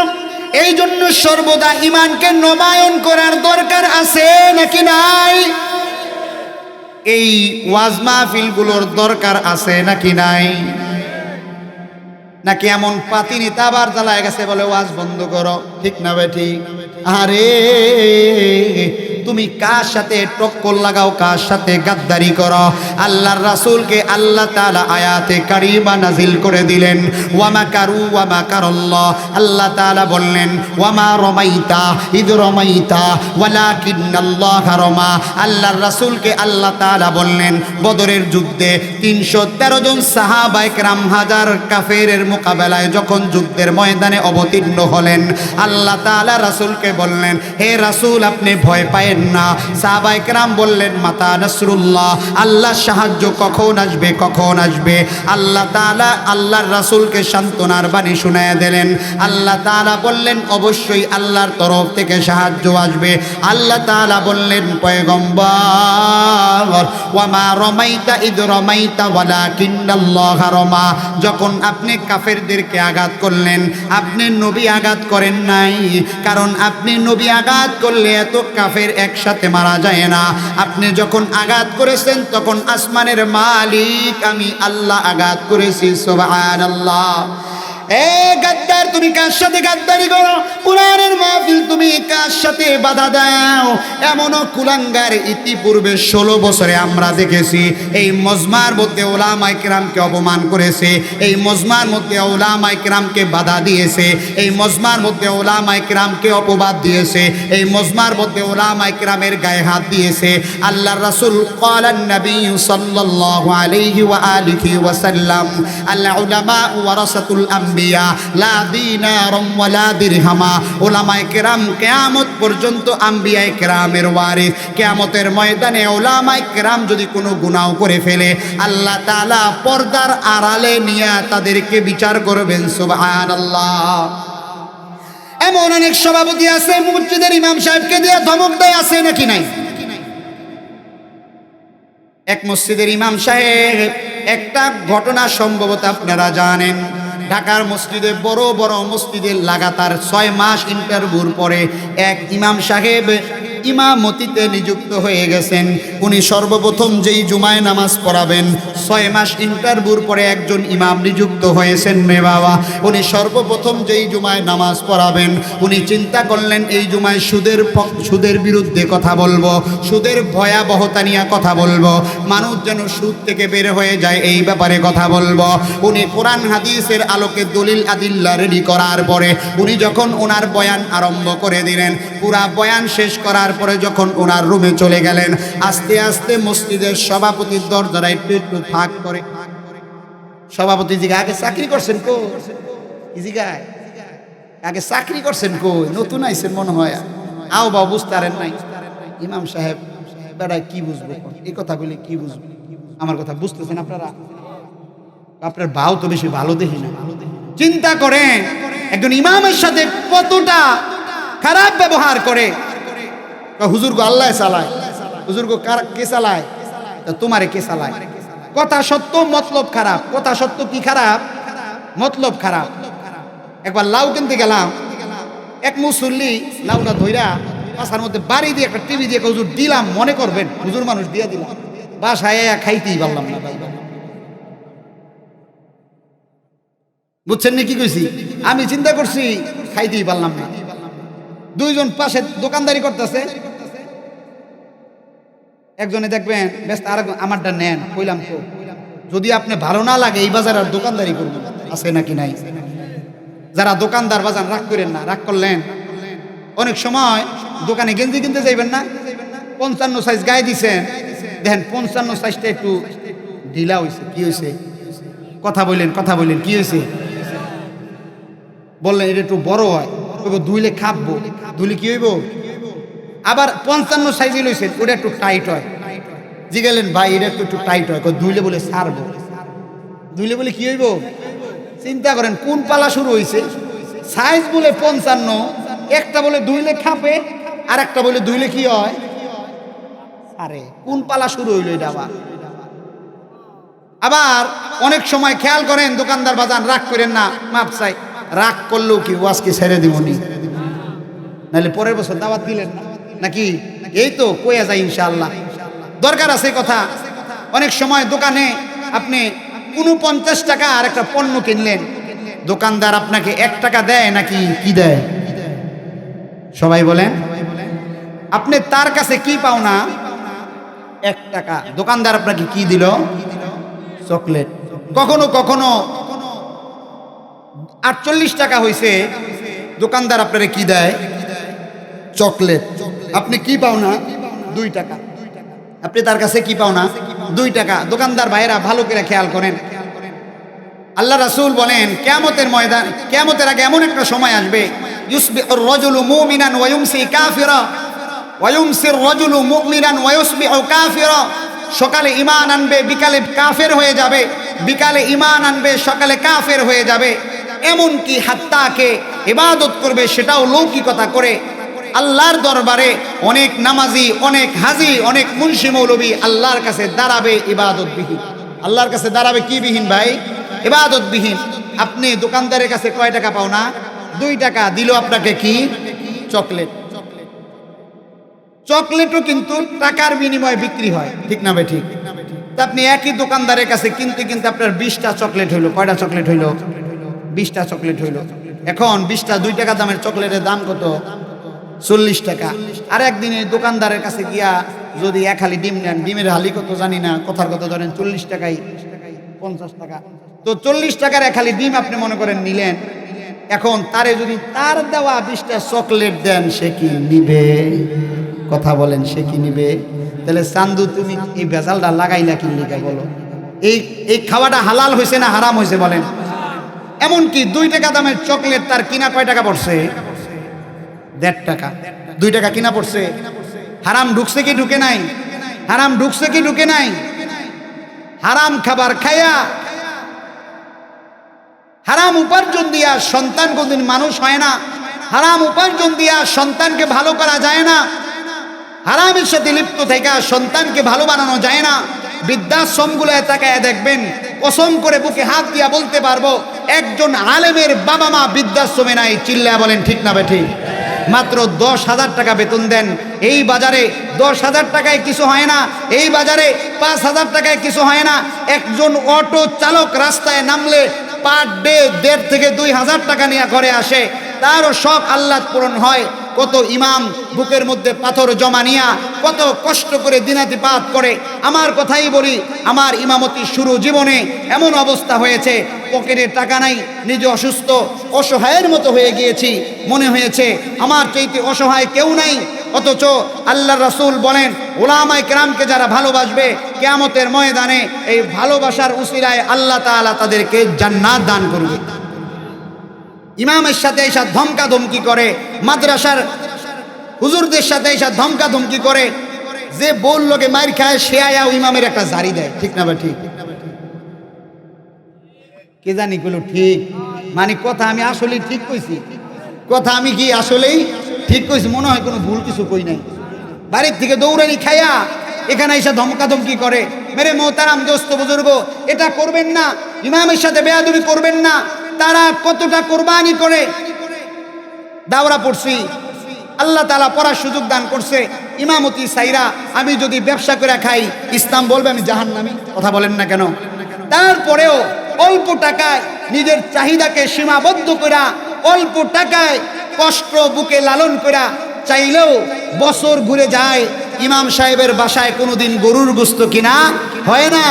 [SPEAKER 1] এই জন্য সর্বদা ঈমানকে নবায়ন করার দরকার আছে নাকি নাই? এই ওয়াজ মাহফিলগুলোর দরকার আছে নাকি নাই? নাকি এমন পাতি নিতে আবার জ্বালায় গেছে বলে ওয়াজ বন্ধ করো, ঠিক না বে ঠিক? আরে তুমি কার সাথে টক্কর লাগাও, কার সাথে গাদ্দারি করো? আল্লাহর রাসূলকে আল্লাহ তাআলা আয়াতে কারিমা নাজিল করে দিলেন, ওয়া মাকারু ওয়া মাকারাল্লাহ। আল্লাহ তাআলা বললেন, ওয়া মা রামাইতা ইদ রামাইতা ওয়ালাকিন্নাল্লাহা রামা। আল্লাহর রাসূলকে আল্লাহ তাআলা বললেন, বদরের যুদ্ধে ৩১৩ জন সাহাবায়ে কেরাম হাজার কাফেরের মোকাবেলায় যখন যুদ্ধের ময়দানে অবতীর্ণ হলেন, আল্লাহ তাআলা রাসূলকে বললেন, হে রাসূল আপনি ভয় পায় না। সাহাবায়ে কেরাম বললেন, মাতা নাসরুল্লাহ, আল্লাহর সাহায্য কখন আসবে, কখন আসবে? আল্লাহ তাআলা আল্লাহর রাসূলকে সান্ত্বনার বাণী শুনায়া দিলেন। আল্লাহ তাআলা বললেন, অবশ্যই আল্লাহর তরফ থেকে সাহায্য আসবে। আল্লাহ তাআলা বললেন, পয়গম্বর, ওয়া মা রামাইতা ইদ রামাইতা ওয়ালাকিন্নাল্লাহা রামা। যখন আপনি কাফেরদেরকে আঘাত করলেন, আপনি নবী আঘাত করেন নাই, কারণ আপনি নবী আঘাত করলে এত কাফের একসাথে মারা যায় না। আপনি যখন আঘাত করেছেন তখন আসমানের মালিক আমি আল্লাহ আঘাত করেছি। সুবহানাল্লাহ। এ গাদ্দার, তুমি কার সাথে গাদ্দারি করো? কুরআনের মাহফিল তুমি কার সাথে বাধা দাও? এমনও কুলাঙ্গার ইতিপূর্বে 16 বছরে আমরা দেখেছি এই মজমার মধ্যে উলামায়ে কেরামকে অপমান করেছে, এই মজমার মধ্যে উলামায়ে কেরামকে বাধা দিয়েছে, এই মজমার মধ্যে উলামায়ে কেরামকে অপবাদ দিয়েছে, এই মজমার মধ্যে উলামায়ে কেরামের গায়ে হাত দিয়েছে। আল্লাহর রাসূল ক্বালান নবী সাল্লাল্লাহু আলাইহি ওয়া আলিহি ওয়াসাল্লাম, আল উলামা ওয়ারাসাতুল আম্বিয়া লা দিনারুম ওয়ালা দিরহামা। উলামায়ে কেরাম কিয়ামত পর্যন্ত আম্বিয়ায়ে কেরামের ওয়ারিস। কিয়ামতের ময়দানে উলামায়ে কেরাম যদি কোনো গুনাহ করে ফেলে, আল্লাহ তাআলা পর্দার আড়ালে নিয়ে তাদেরকে বিচার করবেন। সুবহানাল্লাহ। এমন অনেক সভাপতি আছে মসজিদের ইমাম সাহেবকে দিয়ে ধমক দেয়, আছে নাকি নাই? এক মসজিদের ইমাম সাহেব, একটা ঘটনা সম্ভবত আপনারা জানেন, ঢাকার মসজিদে বড় বড় মসজিদে লাগাতার 6 মাস ইন্টারভিউর পরে এক ইমাম সাহেব ইমামতিতে নিযুক্ত হয়ে গেছেন। উনি সর্বপ্রথম যেই জুমায় নামাজ পড়াবেন, 6 মাস ইন্টারভিউর পরে একজন ইমাম নিযুক্ত হয়েছেন রে বাবা। উনি সর্বপ্রথম যেই জুমায় নামাজ পড়াবেন, উনি চিন্তা করলেন এই জুমায় সুদের বিরুদ্ধে কথা বলবো, সুদের ভয়াবহতা নিয়ে কথা বলবো, মানুষ যেন সুদ থেকে বের হয়ে যায় এই ব্যাপারে কথা বলবো। উনি কোরআন হাদিসের আলোকে দলিল আদিল্লা রেডি করার পরে উনি যখন ওনার বয়ান আরম্ভ করে দিলেন, পুরা বয়ান শেষ করার পরে যখন ওনার রুমে চলে গেলেন, আস্তে আস্তে মসজিদের সভাপতির দরজাটা একটু একটু ফাঁক করে। সভাপতি জিগা, আগে চাকরি করছেন কো? জিগায়, আগে চাকরি করছেন কই? নতুন আইছেন মনে হয়, আও বা বুঝতে পারেন নাই। ইমাম সাহেব, বেড়া কি বুঝবো এই কথা বলে, কি বুঝবো? আমার কথা বুঝতেছেন আপনারা? আপনার ভাও তো বেশি ভালো দেখি না। চিন্তা করেন একজন ইমামের সাথে কতটা খারাপ ব্যবহার করে। হুজুর গো আল্লাহ চালায়, হুজুর গো কে চালায়? তোমারে কে চালায়? কথা সত্য, মতলব খারাপ। কথা সত্য কি খারাপ? মতলব খারাপ। একবার লাউ কিনতে গেলাম, এক মুসল্লি লাউটা ধইরা পাশার মধ্যে বাড়ি দিয়ে একটা টিভি দিয়ে হুজুর দিলাম, মনে করবেন হুজুর মানুষ দিয়া দিলাম, বাসায় খাইতেই পারলাম না। বুঝছেন না কি কইছি? আমি চিন্তা করছি খাইতেই পারলাম না। দুইজন পাশে দোকানদারি করতেছে,
[SPEAKER 2] একজনে দেখবেন ব্যস্ত, আর আমারটা নেন, কইলাম তো যদি আপনি ভালো না লাগে এই বাজার আর দোকানদারি করবেন, আছে নাকি নাই? যারা দোকানদার বাজার রাগ করেন না, রাগ করলেন অনেক সময় দোকানে গেঞ্জি কিনতে যাইবেন না, 55 সাইজ গায়ে দিছেন, দেখেন 55 সাইজটা একটু ঢিলা হয়েছে, কি হয়েছে? কথা বললেন কি হয়েছে? বললেন এটা একটু বড় হয়, ধুইলে খাবো, ধুইলে কি হইব? আবার 55 সাইজে লইছেন, ওটা একটু টাইট হয়, জিগালেন ভাই এটা একটু টাইট হয়, ধুইলে বলে ছাড়বো, ধুইলে বলে কি হইব? চিন্তা করেন কোন পালা শুরু হয়েছে? সাইজ বলে 55, একটা বলে ধুইলে খাপে, আর একটা বলে ধুইলে কি হয়? আরে কোন পালা শুরু হইলো এটা? আবার অনেক সময় খেয়াল করেন দোকানদার বাজান, রাগ করেন না, মাপ চাই, রাগ করলেও কি ওয়াজকে ছেড়ে দিবনি, নাহলে পরের বছর দাওয়াত দিলেন না নাকি? এই তো কইয়া যায় ইনশাআল্লাহ, দরকার আছে কথা। অনেক সময় দোকানে আপনি 49 টাকা আর একটা পণ্য কিনলেন, দোকানদার আপনাকে 1 টাকা দেয় নাকি কি দেয়? সবাই বলেন, আপনি তার কাছে কি পাও না? 1 টাকা। দোকানদার আপনাকে কি দিল? চকলেট। কখনো কখনো 48 টাকা হয়েছে, দোকানদার আপনারে কি দেয়? চকলেট। আপনি কি পাও না? 2 টাকা। আপনি তার কাছে কি পাও না? 2 টাকা। দোকানদার ভাইয়েরা ভালো করে খেয়াল করেন, আল্লাহ রাসূল বলেন কিয়ামতের ময়দান, কিয়ামতের আগে এমন একটা সময় আসবে, ইউসবিহুর রাজুলু মুমিনান ওয়া ইউমসি কাফিরা ওয়া ইউমসির রাজুলু মুমিনান ওয়া ইউসবিহু কাফিরা। সকালে ঈমান আনবে, বিকালে কাফের হয়ে যাবে, বিকালে ঈমান আনবে, সকালে কাফের হয়ে যাবে। এমন কি হাত্তাকে ইবাদত করবে সেটাও লৌকিকতা করে। আল্লাহর দরবারে অনেক নামাজি, অনেক হাজি, অনেক মুন্সি মৌলবী আল্লাহর কাছে দাঁড়াবে ইবাদতবিহীন। আল্লাহর কাছে দাঁড়াবে কি বিহীন ভাই? ইবাদতবিহীন। আপনি দোকানদারের কাছে কয় টাকা পাও না? 2 টাকা। দিল আপনাকে কি? চকলেট। চকলেটও কিন্তু টাকার বিনিময়ে বিক্রি হয়, ঠিক না ভাই? ঠিক। তা আপনি একই দোকানদারের কাছে কিনতে কিনতে আপনার 20টা চকলেট হইলো। কয়টা চকলেট হইলো? 20টা চকলেট হইলো। এখন 20টা 2 টাকা দামের চকলেটের দাম কত? 40 টাকা। আর একদিনে দোকানদারের কাছে গিয়া যদি 1 হালি ডিম নেন, ডিমের হালি কত জানি না, কথার কথা ধরেন 40 টাকাই, 50 টাকা। তো 40 টাকার 1 হালি ডিম আপনি মনে করেন নিলেন। এখন তারে যদি তার দেওয়া 20টা চকলেট দেন, সে কি নিবে? কথা বলেন, সে কি নিবে? তাহলে চান্দু তুমি এই ভেজালটা লাগাইলা কি লিখা বলো? এই খাওয়াটা হালাল হয়েছে না হারাম হয়েছে বলেন? এমনকি 2 টাকা দামের চকলেট তার কিনা কয় টাকা পড়ছে? 1.5 টাকা। 2 টাকা কিনা পড়ছে। হারাম ঢুকছে কি ঢুকে নাই? হারাম ঢুকছে কি ঢুকে নাই? হারাম খাবার খায়া, হারাম উপার্জন দিয়া সন্তান কোনদিন মানুষ হয় না। হারাম উপার্জন দিয়া সন্তানকে ভালো করা যায় না। হারামের সাথে লিপ্ত থেকে সন্তানকে ভালো বানানো যায় না। বৃদ্ধাশ্রমগুলোয় তাকায় দেখবেন, কসম করে বুকে হাত দিয়া বলতে পারবো, একজন আলেমের বাবা মা বৃদ্ধাশ্রমে নাই। চিল্লায়া বলেন ঠিক না বেঠিক? মাত্র 10,000 টাকা বেতন দেন। এই বাজারে 10,000 টাকায় কিছু হয় না। এই বাজারে 5,000 টাকায় কিছু হয় না। একজন অটো চালক রাস্তায় নামলে পার ডে 1.5 থেকে 2,000 টাকা নিয়ে ঘরে আসে, তারও শখ আহ্লাদ পূরণ হয়। কত ইমাম বুকের মধ্যে পাথর জমা নিয়া কত কষ্ট করে দিনাতিপাত করে। আমার কথাই বলি, আমার ইমামতি শুরু জীবনে এমন অবস্থা হয়েছে, পকেটে টাকা নাই, নিজে অসুস্থ, অসহায়ের মতো হয়ে গিয়েছি। মনে হয়েছে আমার চাইতে অসহায় কেউ নাই। অথচ আল্লাহ রাসূল বলেন, উলামায়ে কেরামকে যারা ভালোবাসবে, কিয়ামতের ময়দানে এই ভালোবাসার উসিলায় আল্লাহ তাআলা তাদেরকে জান্নাত দান করবে। ইমামের সাথে এসে ধমকা ধমকি করে, মাদ্রাসার হুজুরদের সাথে এসে ধমকা ধমকি করে, যে বললোকে মার খায় সে আয়াও ইমামের একটা জারি দেয়, ঠিক না বা ঠিক? কে জানি গুলো ঠিক, মানে কথা আমি আসলেই ঠিক কইছি, কথা আমি কি আসলেই ঠিক কইছি? মনে হয় কোনো ভুল কিছু কই নাই। বাড়ির থেকে দৌড়ানি খায়া এখানে এসে ধমকা ধমকি করে। মেরে মোহতারাম দোস্ত বুজুর্গ, এটা করবেন না, ইমামের সাথে বেয়াদবি করবেন না। তারা কতটা কোরবানি করে। দাওরা পড়ছি, আল্লাহ তাআলা পড়ার সুযোগ দান করছে। ইমামতি সাইরা আমি যদি ব্যবসা করে খাই, ইসলাম বলবে আমি জাহান্নামী। কথা বলেন না কেন? তারপরেও অল্প টাকায় নিজের চাহিদাকে সীমাবদ্ধ করা, অল্প টাকায় কষ্ট বুকে লালন করা, চাইলেও বছর ঘুরে যায়, ইমাম সাহেবের বাসায় কোনোদিন গরুর গোশত কিনা হয় না।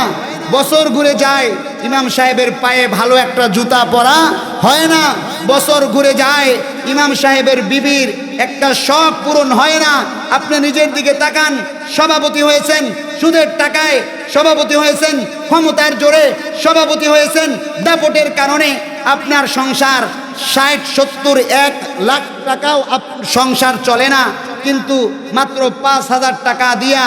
[SPEAKER 2] বছর ঘুরে যায়, ইমাম সাহেবের পায়ে ভালো একটা জুতা পরা হয় না। বছর ঘুরে যায়, ইমাম সাহেবের বিবির একটা শখ পূরণ হয় না। আপনি নিজের দিকে তাকান, সভাপতি হয়েছেন সুদের টাকায়, সভাপতি হয়েছেন ক্ষমতার জোরে, সভাপতি হয়েছেন দাপটের কারণে। আপনার সংসার 60-70-1 লাখ টাকাও সংসার চলে না, কিন্তু মাত্র 5,000 টাকা দিয়া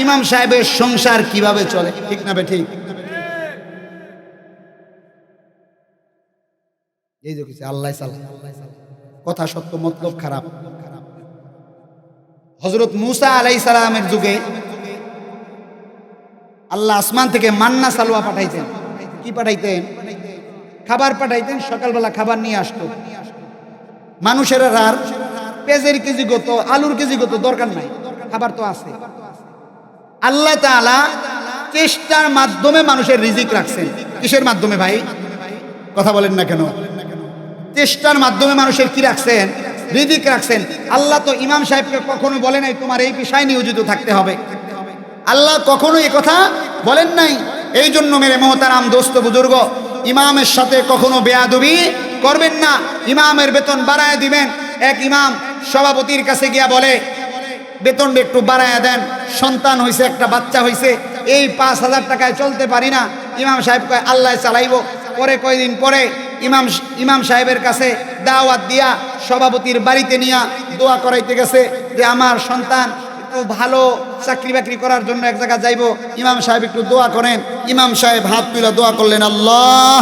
[SPEAKER 2] ইমাম সাহেবের সংসার কিভাবে চলে? ঠিক না বে ঠিক? এই যে কিছু আল্লাহ কথা সত্য, মতলব খারাপ। হযরত মূসা আলাইহিস সালামের যুগে আল্লাহ আসমান থেকে মান্না সালওয়া পাঠাইতেন। কি পাঠাইতেন? খাবার পাঠাইতেন। সকালবেলা খাবার নিয়ে আসতো। মানুষের আর পেঁয়াজের কেজি কত, আলুর কেজি কত দরকার নাই, খাবার তো আছে। আল্লাহ তাআলা চেষ্টার মাধ্যমে মানুষের রিজিক রাখছেন। কিসের মাধ্যমে ভাই? কথা বলেন না কেন? চেষ্টার মাধ্যমে মানুষের কি রাখছেন? রিজিক রাখছেন। আল্লাহ তো ইমাম সাহেবকে কখনো বলে নাই তোমার এই পেশায় নিয়োজিত থাকতে হবে। আল্লাহ কখনো এই কথা বলেন নাই। এই জন্য মেরে মোহতারাম দোস্ত বুজুর্গ, ইমামের সাথে কখনো বেয়াদবি করবেন না। ইমামের বেতন বাড়ায় দিবেন। এক ইমাম সভাপতির কাছে গিয়া বলে বেতনটা একটু বাড়ায় দেন, সন্তান হয়েছে, একটা বাচ্চা হয়েছে, এই 5,000 টাকায় চলতে পারি না। ইমাম সাহেব কয় আল্লাহ চালাইব। পরে কয়দিন পরে ইমাম সাহেবের কাছে দাওয়াত দিয়া সভাপতির বাড়িতে নিয়া দোয়া করাইতে গেছে যে আমার সন্তান একটু ভালো চাকরি বাকরি করার জন্য এক জায়গায় যাইব, ইমাম সাহেব একটু দোয়া করেন। ইমাম সাহেব হাত তুলে দোয়া করলেন, আল্লাহ।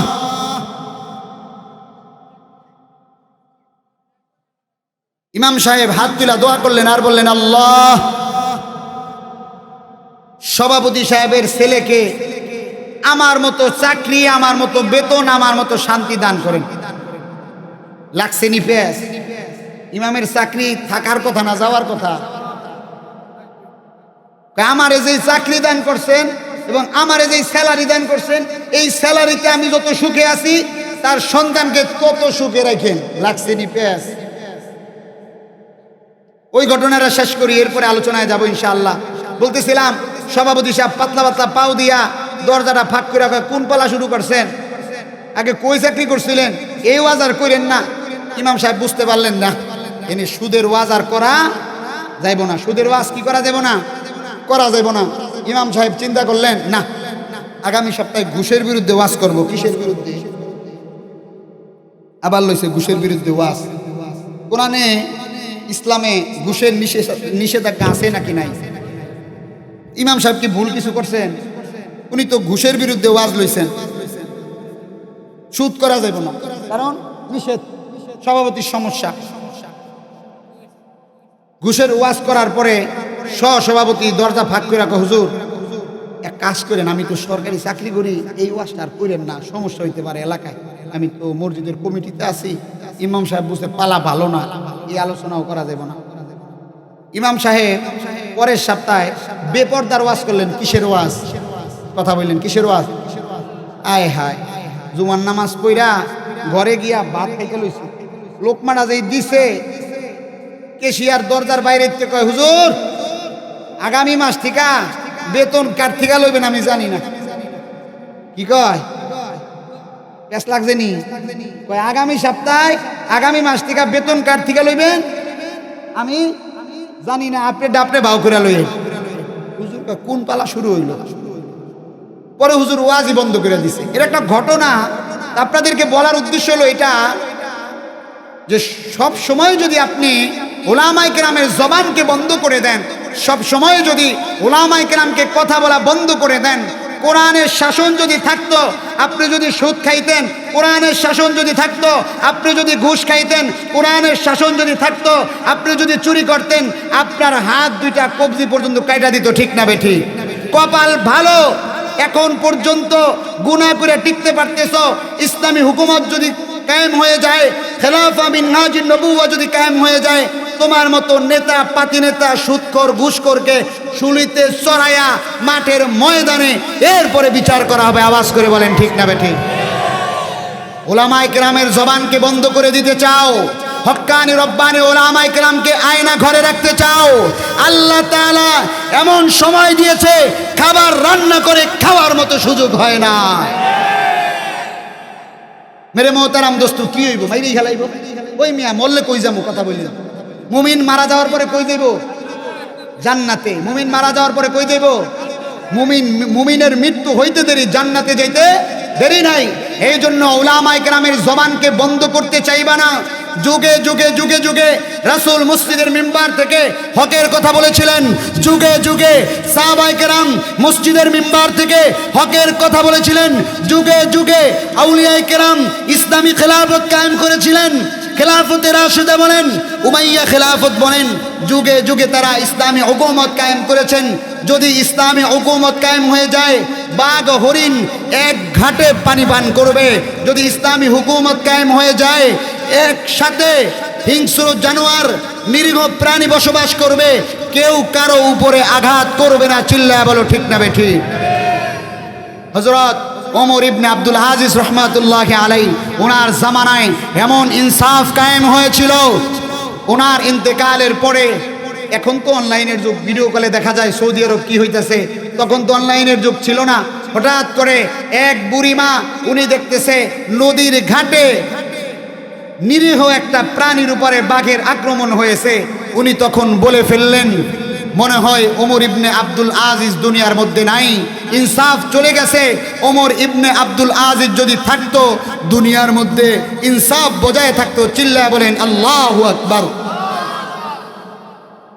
[SPEAKER 2] ইমাম সাহেব হাত তুলে দোয়া করলেন আর বললেন, আল্লাহ, সভাপতি সাহেবের ছেলেকে আমার মতো চাকরি, আমার মতো বেতন, আমার মতো শান্তি দান করেন। লাগছে নি পেস? ইমামের চাকরি থাকার কথা না, যাওয়ার কথা। আমারে যে চাকরি দান করছেন এবং আমারে যে স্যালারি দান করছেন, এই স্যালারিতে আমি যত সুখে আছি তার সন্তানকে তত সুখে রাখেন। লাগছে নি পেস? ওই ঘটনাটা শেষ করি, এরপরে আলোচনায় যাব ইনশাআল্লাহ। বলতেছিলাম সভাপতি সাহেব পাতলা পাতলা পাও দিয়া দরজাটা ফাঁক করে কোন পালা শুরু করছেন? আগে কই চাকরি করছিলেন? এই ওয়াজ আর করেন না। ইমাম সাহেব বুঝতে পারলেন না এনে সুদের ওয়াজ আর করা যাইব না। সুদের ওয়াজ কি করা যাব না? করা যাব না। ইমাম সাহেব চিন্তা করলেন, না, আগামী সপ্তাহে ঘুষের বিরুদ্ধে ওয়াজ করব। কিসের বিরুদ্ধে? আবার লইছে ঘুষের বিরুদ্ধে ওয়াজ। কোরআনে ইসলামে ঘুষের নিষেধাজ্ঞা আছে নাকি নাই? ইমাম সাহেব কি ভুল কিছু করছেন? উনি তো ঘুষের বিরুদ্ধে ওয়াজ লইছেন। সুদ করা যাবে না, কারণ নিষেধ, সভাপতির সমস্যা। ঘুষের ওয়াজ করার পরে সভাপতি দরজা ফাঁক করে রাখো, হুজুর এক কাজ করেন, আমি তো সরকারি চাকরি করি, এই ওয়াজটা আর করেন না, সমস্যা হইতে পারে এলাকায়, আমি তো মসজিদের কমিটিতে আছি। ইমাম সাহেব বুঝতে পালা ভালো না, এই আলোচনাও করা যাবে না। ইমাম সাহেব পরের সপ্তাহে বেপরদার ওয়াজ করলেন। কিসের ওয়াজ? কথা বললেন, কিসের ওয়াজ? আয় হায়, জুমার নামাজ পড়া ঘরে গিয়া ভাত খাইতে লইছে। লোকমাটা যেই দিছে, কেশিয়ার দরজার বাইরে কয়, হুজুর আগামী মাস থেকে বেতন কার থেকে লইবেন আমি জানি না। কি কয়? পেস লাগছে নি? কয় আগামী সপ্তাহে, আগামী মাস থেকে বেতন কার থেকে লইবেন আমি জানি না, আপনি ডাপড়ে ভাও করে লইবেন। হুজুর কোন পালা শুরু হইল? পরে হুজুর ওয়াজই বন্ধ করে দিছে। এর একটা ঘটনা আপনাদেরকে বলার উদ্দেশ্য হলো এটা, যে সব সময় যদি আপনি উলামায়ে কেরামের জবানকে বন্ধ করে দেন, সব সময় যদি উলামায়ে কেরামকে কথা বলা বন্ধ করে দেন, কোরআনের শাসন যদি থাকতো, আপনি যদি সুদ খাইতেন, কোরআনের শাসন যদি থাকতো, আপনি যদি ঘুষ খাইতেন, কোরআনের শাসন যদি থাকতো, আপনি যদি চুরি করতেন, আপনার হাত দুইটা কবজি পর্যন্ত কাইটা দিত। ঠিক না বেঠি? কপাল ভালো, এখন পর্যন্ত গুনাহ করে টিকতে পারতেছো। ইসলামী হুকুমত যদি কায়েম হয়ে যায়, খেলাফা মিনহাজুন নবুওয়া যদি কায়েম হয়ে যায়, তোমার মতো নেতা, পাতি নেতা, সুদখোর, ঘুষখোরকে শুলিতে চড়াইয়া মাঠের ময়দানে এরপরে বিচার করা হবে। আওয়াজ করে বলেন ঠিক না বেঠিক? উলামায়ে কেরামের জবানকে বন্ধ করে দিতে চাও, হক্কানি রব্বানি ওলামায়ে কেরামকে আয়না ঘরে রাখতে চাও, আল্লাহ তাআলা এমন সময় দিয়েছে খাবার রান্না করে খাওয়ার মতো সুযোগ হয় না। মেরে মোহতারাম দোস্ত, কি হইব? মাইরেই খেলাইব? ওই মিয়া মরলে কই যাবো? কথা বললাম, মুমিন মারা যাওয়ার পরে কই দেব? জান্নাতে। মুমিন মারা যাওয়ার পরে কই দেব? মুমিনের মৃত্যু হইতে দেরি, জান্নাতে যাইতে দেরি নাই। এই জন্য উলামায়ে কেরামের জবানকে বন্ধ করতে চাইবা না। যুগে যুগে যুগে যুগে রাসূল মসজিদের মিম্বার থেকে হকের কথা বলেছিলেন, যুগে যুগে সাহাবায়ে কেরাম মসজিদের মিম্বার থেকে হকের কথা বলেছিলেন, যুগে যুগে আউলিয়ায়ে কেরাম ইসলামী খেলাফত কায়েম করেছিলেন। খেলাফতে রাশিদা বলেন, উমাইয়া খেলাফত বলেন, যুগে যুগে তারা ইসলামী হুকুমত কায়েম করেছেন। যদি ইসলামী হুকুমত কায়েম হয়ে যায়, বাঘ হরিণ এক ঘাটে পানি পান করবে। যদি ইসলামী হুকুমত কায়েম হয়ে যায়, একসাথে হিংস্র জানোয়ার নিরীহ প্রাণী বসবাস করবে, কেউ কারো উপরে আঘাত করবে না। চিল্লায়া বলো ঠিক না বেঠিক? হযরত ওমর ইবনে আব্দুল আজিজ রহমাতুল্লাহি আলাইহি, ওনার জামানায় এমন ইনসাফ কায়েম হয়েছিল। ওনার ইন্তেকালের পরে, এখন তো অনলাইনের যুগ, ভিডিও কলে দেখা যায় সৌদি আরব কি হইতেছে, তখন তো অনলাইনের যুগ ছিল না। হঠাৎ করে এক বুড়িমা, উনি দেখতেছে নদীর ঘাটে নিরীহ একটা প্রাণীর উপরে বাঘের আক্রমণ হয়েছে। উনি তখন বলে ফেললেন, মনে হয় ওমর ইবনে আব্দুল আজিজ দুনিয়ার মধ্যে নাই, ইনসাফ চলে গেছে। ওমর ইবনে আব্দুল আজিজ যদি থাকতো, দুনিয়ার মধ্যে ইনসাফ বজায় থাকতো। চিল্লায় বলেন আল্লাহু আকবার।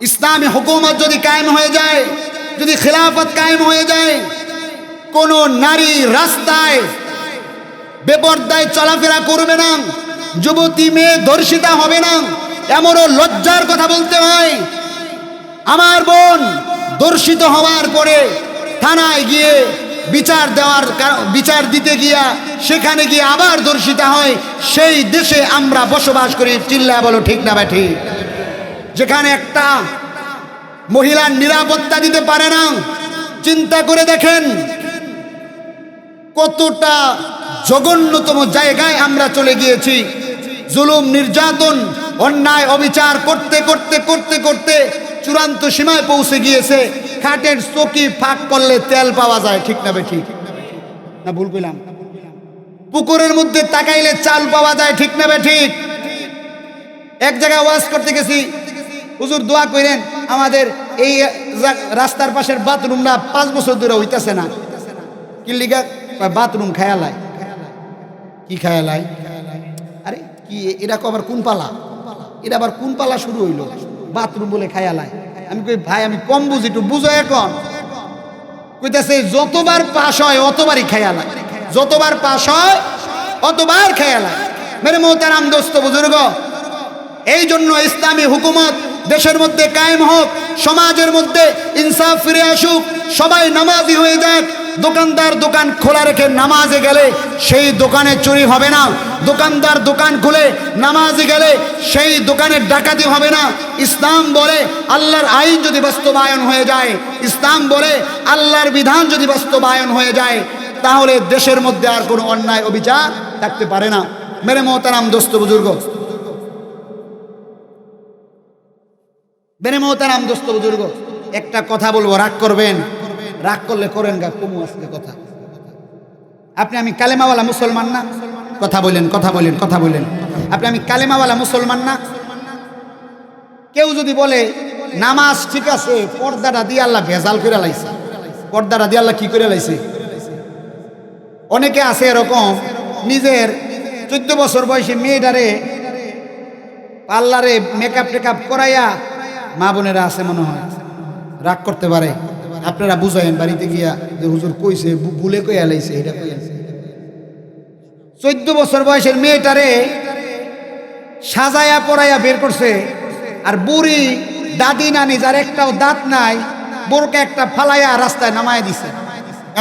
[SPEAKER 2] ইসলামী হুকুমত যদি কায়েম হয়ে যায়, যদি খেলাফত কায়েম হয়ে যায়, কোন নারী রাস্তায় বেপরদায় চলাফেরা করবে না, যুবতী মেয়ে ধর্ষিতা হবে না। এমনও লজ্জার কথা বলতে হয়, আমার বোন ধর্ষিত হওয়ার পরে থানায় গিয়ে বিচার দিতে গিয়া সেখানে গিয়ে আবার ধর্ষিতা হয়। সেই দেশে আমরা বসবাস করি। চিল্লায় বলো ঠিক না ঠিক? যেখানে একটা মহিলার নিরাপত্তা দিতে পারে না। চিন্তা করে দেখেন কতটা জঘন্যতম জায়গায় আমরা চলে গিয়েছি। জুলুম, নির্যাতন, অন্যায়, অবিচার করতে করতে করতে করতে চূড়ান্ত সীমায় পৌঁছে গিয়েছে। খাটের চকি ফাঁক করলে তেল পাওয়া যায়, ঠিক না ঠিক? না ভুল কইলাম? পুকুরের মধ্যে তাকাইলে চাল পাওয়া যায়, ঠিক না ঠিক? এক জায়গায় ওয়াজ করতে গেছি, হুজুর দোয়া করেন, আমাদের এই রাস্তার পাশের বাথরুমটা 5 বছর ধরে হইতেছে না। কি লিগা? বাথরুম খায়ালায়। কি খায়ালায়? আরে কি এটা আবার কোন পালা? এটা আবার কোন পালা শুরু হইলো? বাথরুম বলে খায়ালায়। আমি কই ভাই, আমি কম বুঝি, একটু বুঝো এখন। কইতাছে যতবার পাশ হয় অতবারই খায়ালায়, যতবার পাশ হয় অতবার খায়ালায়। মেরে মোহতারাম দোস্ত বুজুর্গ, এই জন্য ইসলামী হুকুমত দেশের মধ্যে কায়েম হোক, সমাজের মধ্যে ইনসাফ ফিরে আসুক, সবাই নামাজি হয়ে যাক। দোকানদার দোকান খোলা রেখে নামাজে গেলে সেই দোকানে চুরি হবে না। দোকানদার দোকান খুলে নামাজে গেলে সেই দোকানে ডাকাতি হবে না। ইসলাম বলে আল্লাহর আইন যদি বাস্তবায়ন হয়ে যায়, ইসলাম বলে আল্লাহর বিধান যদি বাস্তবায়ন হয়ে যায়, তাহলে দেশের মধ্যে আর কোনো অন্যায় অবিচার থাকতে পারে না। মেরে মোহতারাম দোস্ত বুজুর্গ, মেরে মোহতারাম দোস্ত বুজুর্গ, একটা কথা বলবো, রাগ করবেন? রাগ করলে করেন গা, কমু আজকে কথা। আমি কালেমাওয়ালা মুসলমান না? কথা বলেন, কথা বলেন, কথা বলেন। আমি কালেমাওয়ালা মুসলমান না? কেউ যদি বলে নামাজ ঠিক আছে, পর্দাটা দিয়ে আল্লাহ ভেজাল করে লাইছে, পর্দাটা দিয়ে আল্লাহ কি করে লাইছে? অনেকে আছে এরকম, নিজের 14 বছর বয়সী মেয়েটারে পার্লারে মেকআপ টেকআপ করাইয়া, মা বোনেরা আছে মনে হয়, রাগ করতে পারে। আপনারা বুঝাইন বাড়িতে গিয়া যে হুজুর কইছে, ভুলে কইয়া লাইছে, এটা কইয়া। 14 বছর বয়সের মেয়েটারে সাজায়া পড়াইয়া বের করছে, আর বুড়ি দাদি নানি যার একটাও দাঁত নাই, বোরকা একটা ফালাইয়া রাস্তায় নামায় দিছে।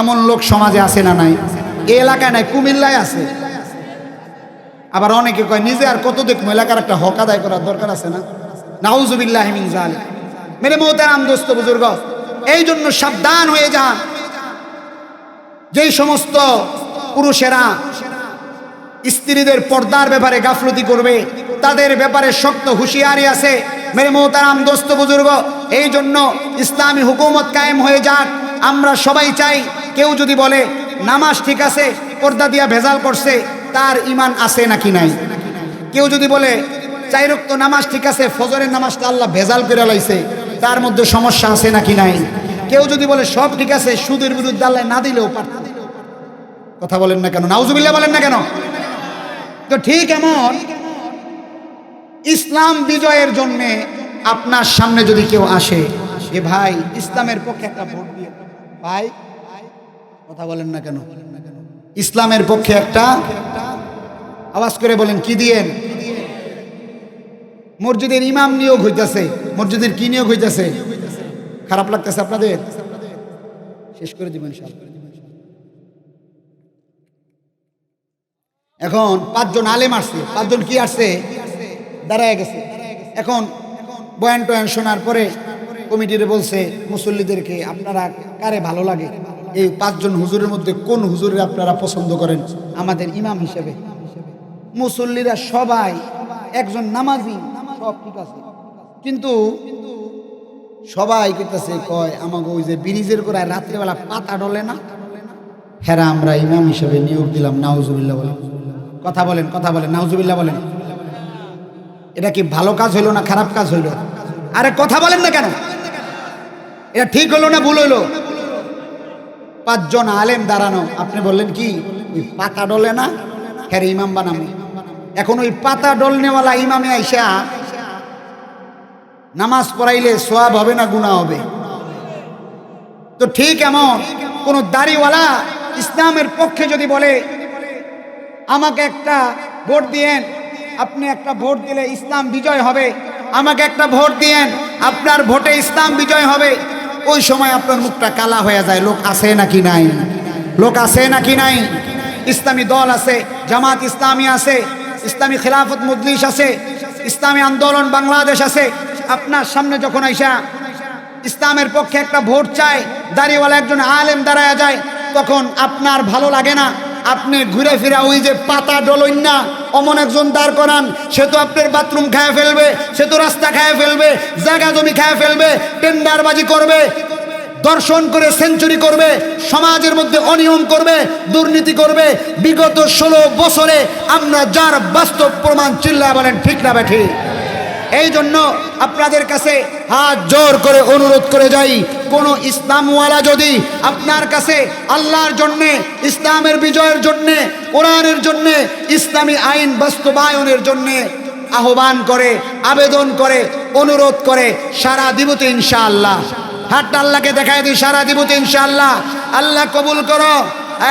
[SPEAKER 2] এমন লোক সমাজে আছে না নাই? এই এলাকায় নাই, কুমিল্লায় আছে। আবার অনেকে কয় নিজে আর কত দেখবো, এলাকার একটা হক আদায় করার দরকার আছে না? নাউজুবিল্লাহি মিন যালিক। মেরে মোহতারাম দোস্ত বুজুর্গ, এই জন্য সাবধান হয়ে যান। যেই সমস্ত পুরুষেরা স্ত্রীদের পর্দার ব্যাপারে গাফলতি করবে, তাদের ব্যাপারে শক্ত হুঁশিয়ারি আছে। মেরে মোহতারাম দোস্ত বুজুর্গ, এই জন্য ইসলামী হুকুমত কায়েম হয়ে যাক। আমরা সবাই চাই, কেউ যদি বলে নামাজ ঠিক আছে, পর্দা দিয়া ভেজাল করছে, তার ঈমান আছে নাকি নাই? কেউ যদি বলে 4 ওয়াক্ত নামাজ ঠিক আছে, ফজরের নামাজটা আল্লাহ ভেজাল করে লাইছে, তার মধ্যে সমস্যা আছে নাকি নাই? কেউ যদি বলে সব ঠিক আছে, সুদের বিরুদ্ধে আল্লাহ না দিলেও পারত। কথা বলেন না কেন? নাউজুবিল্লাহ বলেন না কেন? তো ঠিক এমন ইসলাম বিজয়ের জন্যে আপনার সামনে যদি কেউ আসে, এ ভাই ইসলামের পক্ষে একটা ভোট দিয়ে, ভাই কথা বলেন না কেন? ইসলামের পক্ষে একটা, আওয়াজ করে বলেন কি দিয়েন? মসজিদের ইমাম নিয়োগ হইতেছে, মসজিদের কি নিয়োগ হইতেছে? খারাপ লাগতেছে আপনাদের? শেষ করে দিবেন সব। এখন 5 জন আলেম আসছে, 5 জন কি আসছে? দাঁড়ায় গেছে। এখন বয়ান টয়ান শোনার পরে কমিটিরে বলছে মুসল্লিদেরকে, আপনারা কারে ভালো লাগে, এই 5 জন হুজুরের মধ্যে কোন হুজুরের আপনারা পছন্দ করেন আমাদের ইমাম হিসেবে? মুসল্লিরা সবাই, একজন নামাজি, সব ঠিক আছে, কিন্তু সবাই কইতাছে, কয় আমাকে ওই যে ব্রিজের গোড়ায় রাত্রেবেলা পাতা ডলে না, হেরা আমরা ইমাম হিসেবে নিয়োগ দিলাম। নাউজুবিল্লাহ বলেন। কথা বলেন, কথা বলেন, নাউজুবিল্লাহ বলেন। এটা কি ভালো কাজ হইলো না খারাপ কাজ হইলো? আরে কথা বলেন না কেন? এটা ঠিক হলো না ভুল হইলো? 5 জন আলেম দাঁড়ানো, আপনি বললেন কি ওই পাতা ডলে না, হ্যাঁ ইমাম বানাবো। এখন ওই পাতা ডলনেওয়ালা ইমামে আইসা নামাজ পড়াইলে সওয়াব হবে না গুনাহ হবে? তো ঠিক এমন কোন দাড়িওয়ালা ইসলামের পক্ষে যদি বলে আমাকে একটা ভোট দিয়েন, আপনি একটা ভোট দিলে ইসলাম বিজয় হবে, আমাকে একটা ভোট দিয়েন, আপনার ভোটে ইসলাম বিজয় হবে, ওই সময় আপনার মুখটা কালা হয়ে যায়। লোক আছে নাকি নাই? লোক আছে নাকি নাই? ইসলামী দল আছে, জামাত ইসলামী আছে, ইসলামী খেলাফত মজলিস আছে, ইসলামী আন্দোলন বাংলাদেশ আছে। আপনার সামনে যখন আইসা ইসলামের পক্ষে একটা ভোট চায়, দাড়িওয়ালা একজন আলেম দাঁড়ায় যায়, তখন আপনার ভালো লাগে না। আপনি ঘুরে ফিরে ওই যে পাতা ডলইন না, অমন একজন দাঁড় করান, সে তো আপনার বাথরুম খায় ফেলবে, সে তো রাস্তা খায় ফেলবে, জায়গা জমি খায় ফেলবে, টেন্ডারবাজি করবে, দর্শন করে সেঞ্চুরি করবে, সমাজের মধ্যে অনিয়ম করবে, দুর্নীতি করবে। বিগত 16 বছরে আমরা যার বাস্তব প্রমাণ, চিল্লায় বলেন ঠিক না বেঠি? এই জন্য আপনাদের কাছে হাত জোর করে অনুরোধ করে যাই, কোন ইসলামওয়ালা যদি আপনার কাছে আল্লাহর জন্যে, ইসলামের বিজয়ের জন্যে, কোরআনের জন্যে, ইসলামী আইন বাস্তবায়নের জন্যে আহ্বান করে, আবেদন করে, অনুরোধ করে, সারা দিব তো ইনশাআল্লাহ। হাতটা আল্লাহকে দেখায় দিই, সারা দিব তো ইনশাআল্লাহ। আল্লাহ কবুল করো,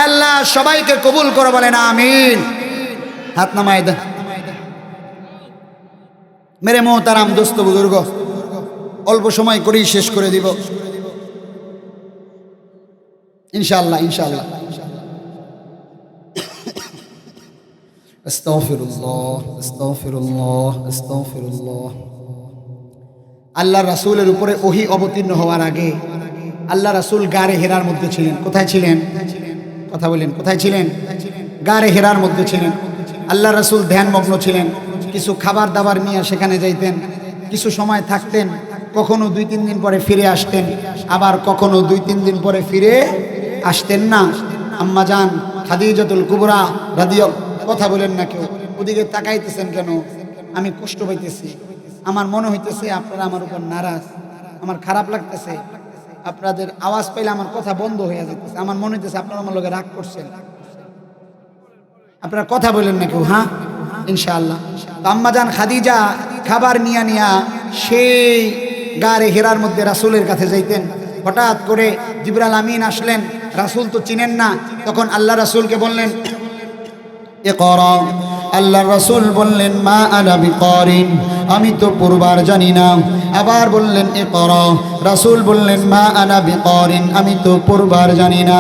[SPEAKER 2] আল্লাহ সবাইকে কবুল করো, বলেন আমিন। হাত নামায় দেন। মেরে মোহতারাম দোস্ত বুজুর্গ, অল্প সময় করেই শেষ করে দিব ইনশাআল্লাহ, ইনশাআল্লাহ। আস্তাগফিরুল্লাহ, আস্তাগফিরুল্লাহ, আস্তাগফিরুল্লাহ। আল্লাহ রাসূলের উপরে ওহী অবতীর্ণ হওয়ার আগে আল্লাহ রাসূল গারে হেরার মধ্যে ছিলেন। কোথায় ছিলেন? কথা বলেন, কোথায় ছিলেন? গারে হেরার মধ্যে ছিলেন। আল্লাহ রাসূল ধ্যানমগ্ন ছিলেন। কিছু খাবার দাবার নিয়ে সেখানে যাইতেন, কিছু সময় থাকতেন, কখনো 2-3 দিন পরে ফিরে আসতেন, আবার কখনো 2-3 দিন পরে ফিরে আসতেন না। আম্মা জান খাদিজাতুল কুবরা রাদিয়াল্লাহু, কথা বলেন না কেউ, ওদিকে তাকাইতেছেন কেন? আমি কষ্ট পাইতেছি, আমার মনে হইতেছে আপনারা আমার উপর নারাজ, আমার খারাপ লাগতেছে, আপনাদের আওয়াজ পাইলে আমার কথা বন্ধ হয়ে যেতেছে, আমার মনে হইতেছে আপনারা আমার লগে রাগ করছেন। আপনারা কথা বলেন না কেউ? হ্যাঁ ইনশাআল্লাহ। আম্মাজান খাদিজা খাবার নিয়া সেই গারে হেরার মধ্যে রাসূলের কাছে যাইতেন। হঠাৎ করে জিবরাইল আমিন আসলেন, রাসূল তো চিনেন না, তখন আল্লাহ রাসূলকে বললেন ইকরা
[SPEAKER 1] আল্লাহ রাসূল বললেন মা আনা বিকারিন, আমি তো পড়বার জানি না। আবার বললেন ইকরা, রাসূল বললেন মা আনা বিকারিন, আমি তো পড়বার জানি না।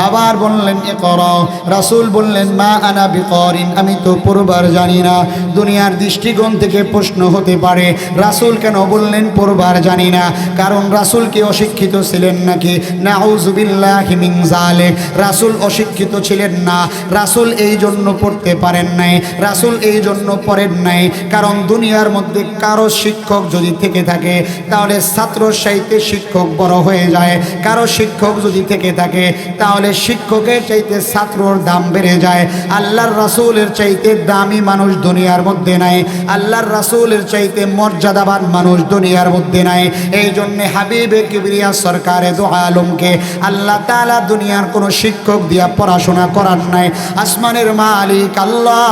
[SPEAKER 1] আবার বললেন ইকরা, রাসূল বললেন মা আনা বিকারিন, আমি তো পড়বার জানি না। দুনিয়ার দৃষ্টিকোণ থেকে প্রশ্ন হতে পারে রাসূল কেন বললেন পড়বার জানি না? কারণ রাসূল কি অশিক্ষিত ছিলেন নাকি? নাউযুবিল্লাহি মিন যালিক, রাসূল অশিক্ষিত ছিলেন না। রাসূল এই জন্য পড়তে পারেন নাই, রাসূল এই জন্য পড়েন নাই কারণ দুনিয়ার মধ্যে কারো শিক্ষক যদি থেকে থাকে তাহলে ছাত্র চাইতে শিক্ষক বড় হয়ে যায়। কারো শিক্ষক যদি থেকে থাকে তাহলে শিক্ষকের চাইতে ছাত্রর দাম বেড়ে যায়। আল্লাহর রাসূলের চাইতে দামি মানুষ দুনিয়ার মধ্যে নাই, আল্লাহর রাসূলের চাইতে মর্যাদাবান মানুষ দুনিয়ার মধ্যে নাই। এই জন্যে হাবিবে কিবরিয়া সরকারে দু আলমকে আল্লাহ তাআলা দুনিয়ার কোনো শিক্ষক দিয়া পড়াশোনা করার নাই। আসমানের মালিক আল্লাহ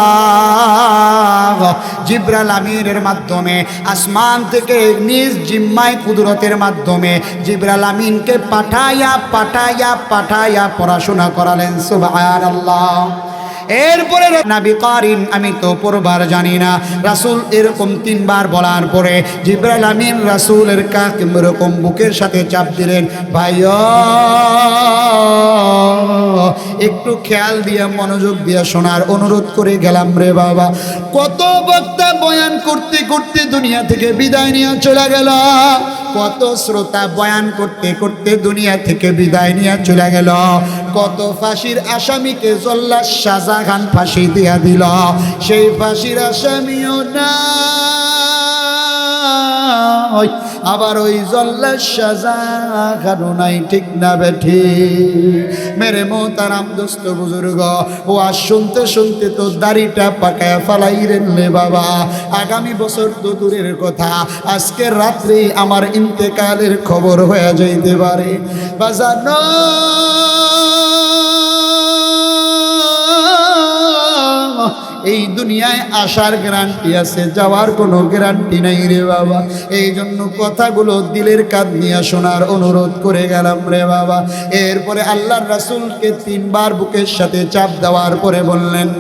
[SPEAKER 1] জিবরাইল আমিনের মাধ্যমে আসমান থেকে নিজ জিম্মায় কুদরতের মাধ্যমে জিবরাইল আমিনকে পাঠাইয়া পাঠাইয়া পাঠাইয়া পড়াশোনা করালেন। সুবহানাল্লাহ। এরপরে নবী কারিন, আমি তো পড়বার জানি না। রাসূল এরকম তিনবার বলার পরে জিবরাইল আমিন রাসূলের কাকে এরকম বুকের সাথে চাপ দিলেন। ভাইয়া একটু খেয়াল দিয়ে মনোযোগ দিয়ে শোনার অনুরোধ করে গেলাম রে বাবা। কত বক্তা বয়ান করতে করতে দুনিয়া থেকে বিদায় নিয়ে চলে গেল, কত শ্রোতা বয়ান করতে করতে দুনিয়া থেকে বিদায় নিয়ে চলে গেল, কত ফাঁসির আসামিকে জল্লাদ শাহজাহান ফাঁসি দিয়া দিল, সেই ফাঁসির আসামিও না। আবার ওই জল্লাদ শাহজাহানও নাই, ঠিক না বেঠি? মেরে মোহতারাম দোস্ত বুজুর্গ, ও আজ শুনতে শুনতে তো দাড়িটা পাকায় ফালাইলেন রে বাবা। আগামী বছর তো দূরের কথা, আজকের রাত্রেই আমার ইন্তেকালের খবর হয়ে যাইতে পারে। বাজানো এই দুনিয়ায় আসার গ্যারান্টি আছে, যাওয়ার কোনো গ্যারান্টি নাই রে বাবা। এই জন্য কথাগুলো দিলের কাঁধ নিয়ে শোনার অনুরোধ করে গেলাম রে বাবা। এরপরে আল্লাহর রাসূলকে তিনবার বুকের সাথে চাপ দেওয়ার পরে বললেন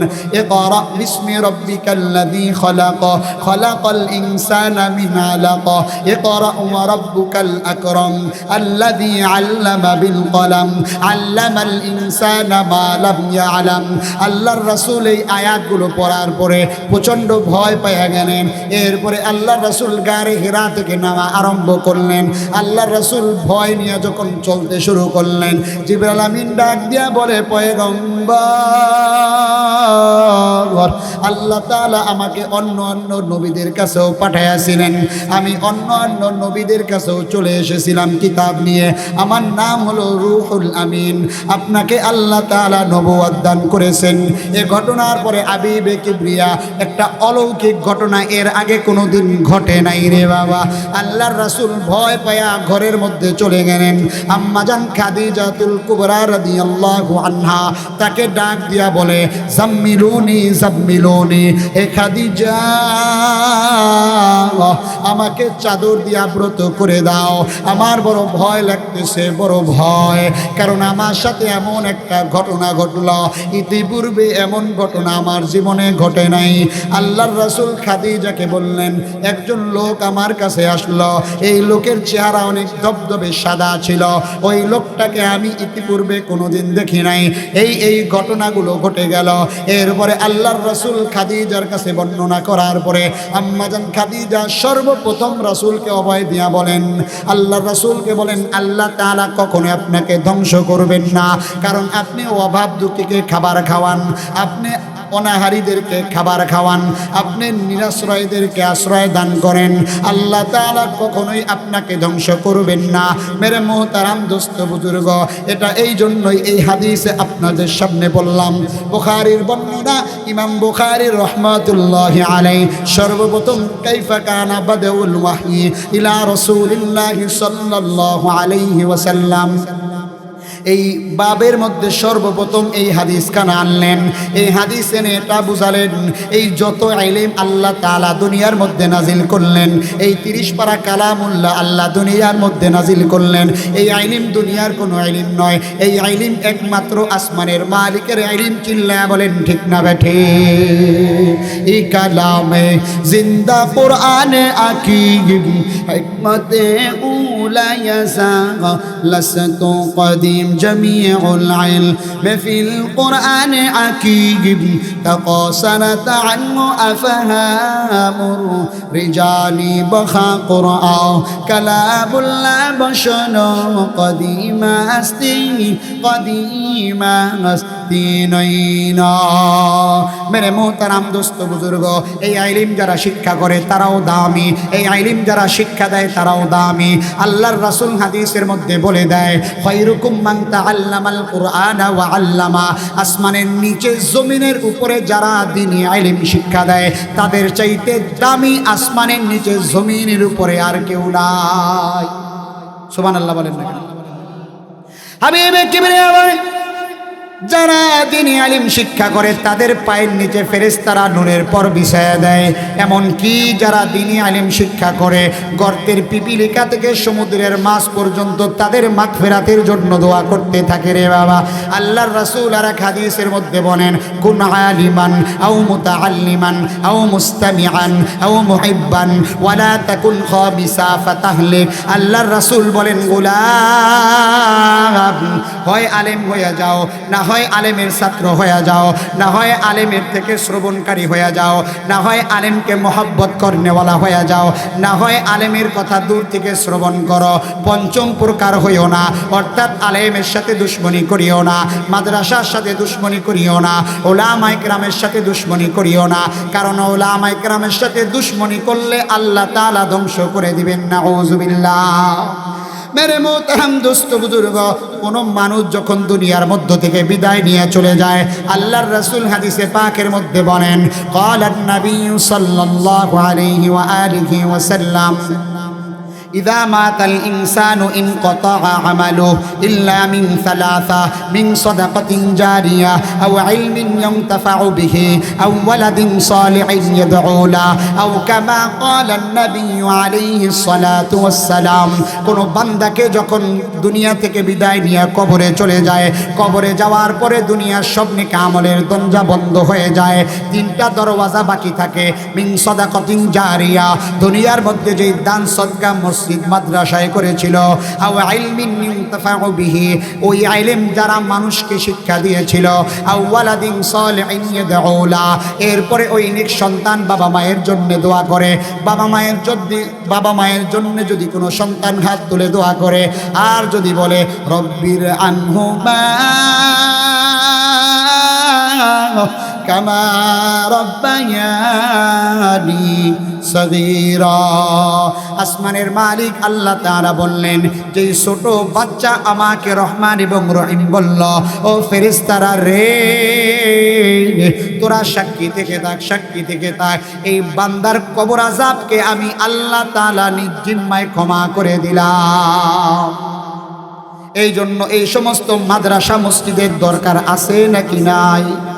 [SPEAKER 1] ইকরা বিসমি রাব্বিকাল্লাযী খলাক, খলাকাল ইনসানা মিন আলাক, ইকরা ওয়া রাব্বুকাল আকরাম আল্লাযী আল্লামা বিল কলম আল্লামাল ইনসানা মা লাম ইয়ালাম। আল্লাহর রাসূল এই আয়াতগুলো পড়ার পরে প্রচণ্ড ভয় পেয়ে গেলেন। এরপরে আল্লাহর রাসূল গারে হিরা থেকে নামা আরম্ভ করলেন। আল্লাহর রাসূল ভয় নিয়ে যখন চলতে শুরু করলেন, জিবরাইল আমিন ডাক দিয়া বলে পয়গম্বর, আল্লাহ তাআলা আমাকে অন্য অন্য নবীদের কাছেও পাঠাইয়াছিলেন, আমি অন্য অন্য নবীদের কাছেও চলে এসেছিলাম কিতাব নিয়ে। আমার নাম হলো রূহুল আমিন, আপনাকে আল্লাহ তাআলা নবুয়ত দান করেছেন। এ ঘটনার পরে হাবিবে কিবরিয়া একটা অলৌকিক ঘটনা এর আগে কোনোদিন ঘটে নাই রে বাবা। আল্লাহর রাসূল ভয় পায়া ঘরের মধ্যে চলে গেলেন। আম্মাজান খাদিজাতুল কুবরা রাদিয়াল্লাহু আনহা তাকে ডাক দিয়া বলে জাম্মিলুনি জাম্মিলুনি, এ খাদিজা আমাকে চাদর দিয়া আবৃত করে দাও, আমার বড় ভয় লাগতেছে, বড় ভয়। কারণ আমার সাথে এমন একটা ঘটনা ঘটল, ইতিপূর্বে এমন ঘটনা আমার জীবনে ঘটে নাই। আল্লাহর রাসূল খাদিজাকে বললেন একজন লোক আমার কাছে আসলো, এই লোকের চেহারা অনেক ধবধবে সাদা ছিল, ওই লোকটাকে আমি ইতিপূর্বে কোনোদিন দেখি নাই। এই ঘটনাগুলো ঘটে গেল। এরপরে আল্লাহর রাসূল খাদিজার কাছে বর্ণনা করার পরে আম্মাজান খাদিজা সর্বপ্রথম রাসূলকে অভয় দিয়া বলেন, আল্লাহর রাসূলকে বলেন আল্লাহ তাআলা কখনো আপনাকে ধ্বংস করবেন না, কারণ আপনি অভাব দুঃখীকে খাবার খাওয়ান, আপনি অনাহারীদেরকে খাবার খাওয়ান, আপনি নিরাশ্রয়ীদেরকে আশ্রয় দান করেন। আল্লাহ তাআলা কখনোই আপনাকে ধ্বংস করবেন না। মেরে মোহতারাম দোস্ত বুজুর্গ, এটা এই জন্যই এই হাদিসে আপনাদের সামনে বললাম। বুখারীর বর্ণনা, ইমাম বুখারী রাহমাতুল্লাহি আলাইহি সর্বপ্রথম কাইফা কানা বাদাউল ওয়াহয়ি ইলা রাসূলিল্লাহি সাল্লাল্লাহু আলাইহি ওয়াসাল্লাম, এই বাবের মধ্যে সর্বপ্রথম এই হাদিস খানা আনলেন। এই হাদিস এনে এটা বুঝালেন এই যত ইলম আল্লাহ তাআলা দুনিয়ার মধ্যে নাজিল করলেন, এই 30 পারা কালামুল্লাহ আল্লাহ দুনিয়ার মধ্যে নাজিল করলেন, এই ইলম দুনিয়ার কোনো ইলম নয়। এই ইলম একমাত্র আসমানের মালিকের ইলম। চিল্লা বলেন ঠিক না বেঠে? এই কালামে জিন্দা কুরআনে আকিম হিকমতে উলা ইয়াসাগ লাসতু কদিম জামিউল ইলম ফিল কুরআনে আকিম তাকাসারাত আনহু আফহামুর রিজালি বখা কুরআন কালামুল্লাহ বশনো কদিমা আস্তি কদিমা আস্তি নইনা। মেরে মোহতারাম দোস্ত বুজুর্গ, এই ইলম যারা শিক্ষা করে তারাও দামি, এই ইলম যারা শিক্ষা দেয় তারাও দামি। আল্লাহর রাসূল হাদিসের মধ্যে বলে দেয় খায়রুকুম মান তাআল্লামাল কুরআনা ওয়া আল্লামা। আসমানের নিচে জমিনের উপরে যারা দ্বীনি ইলম শিক্ষা দেয় তাদের চাইতে দামি আসমানের নিচে জমিনের উপরে আর কেউ নাই। সুবহানাল্লাহ বলেন না কেন? হাবিবে কিবরিয়া বলেন যারা দ্বীনি ইলম শিক্ষা করে তাদের পায়ের নিচে ফেরেশতারা নূরের পর বিছায়া দেয়। এমন কি যারা দ্বীনি ইলম শিক্ষা করে গর্তের পিপিলিকা থেকে সমুদ্রের মাছ পর্যন্ত তাদের মাগফিরাতের জন্য দোয়া করতে থাকে রে বাবা। আল্লাহর রাসূল আর এক হাদিসের মধ্যে বলেন কুন আলিমান আও মুতাআল্লিমান আও মুস্তামিআন আও মুহিব্বান ওয়ালা তাকুন খাবিসা ফাতাহলিক। আল্লাহর রাসূল বলেন গোলাম হয় আলেম হয়ে যাও, না হয় আলেমের ছাত্র হয়ে যাও, না হয় আলেমের থেকে শ্রবণকারী হয়ে যাও, না হয় আলেমকে মহব্বত করনেওয়ালা হয়ে যাও, না হয় আলেমের কথা দূর থেকে শ্রবণ করো। পঞ্চম প্রকার হইও না, অর্থাৎ আলেমের সাথে দুশ্মনী করিও না, মাদ্রাসার সাথে দুশ্মনী করিও না, উলামায়ে কেরামের সাথে দুশ্মনী করিও না। কারণ উলামায়ে কেরামের সাথে দুশ্মনী করলে আল্লাহ তাআলা ধ্বংস করে দিবেন। নাউযুবিল্লাহ। মেরে মোহতারাম দোস্ত বুজুর্গ, কোন মানুষ যখন দুনিয়ার মধ্য থেকে বিদায় নিয়ে চলে যায় আল্লাহর রাসূল হাদিসে পাকের মধ্যে বলেন ক্বালান নবী সাল্লাল্লাহু আলাইহি ওয়া আলিহি ওয়াসাল্লাম إذا مات الإنسان انقطع عمله إلا من ثلاثة من صدقة جارية أو علم ينتفع به أو ولد صالح يدعو له أو كما قال النبي عليه الصلاة والسلام। কোনো বান্দাকে যখন দুনিয়া থেকে বিদায় নিয়ে কবরে চলে যায়, কবরে যাওয়ার পরে দুনিয়ার সব নেক আমলের দরজা বন্ধ হয়ে যায়, তিনটা দরওয়াজা বাকি থাকে। মিন সাদাকাতিন জারিয়া, দুনিয়ার মধ্যে যে দান সদকা মসজিদ মাদ্রাসায় করেছিল, আও ইলমিন ইনতাফাউ বিহি, ওই ইলম যারা মানুষকে শিক্ষা দিয়েছিল, আও ওয়ালাদিন সালিহিন ইয়াদউ লা, এরপরে ওই নেক সন্তান বাবা মায়ের জন্য দোয়া করে। বাবা মায়ের জন্য যদি কোনো সন্তান হাত তুলে দোয়া করে আর যদি বলে রব্বির আনহুমা কামা রব্বায়ানি সগীরা, আসমানের মালিক আল্লাহ তাআলা বললেন যে ছোট বাচ্চা আমাকে রহমান এবং রহিম বলল, ও ফেরেশতারা রে তোরা সাক্ষী থেকে থাক, সাক্ষী থেকে থাক, এই বান্দার কবর আযাবকে আমি আল্লাহ তাআলা নিজ জিম্মায় ক্ষমা করে দিলাম। এই জন্য এই সমস্ত মাদ্রাসা মসজিদের দরকার আছে নাকি নাই?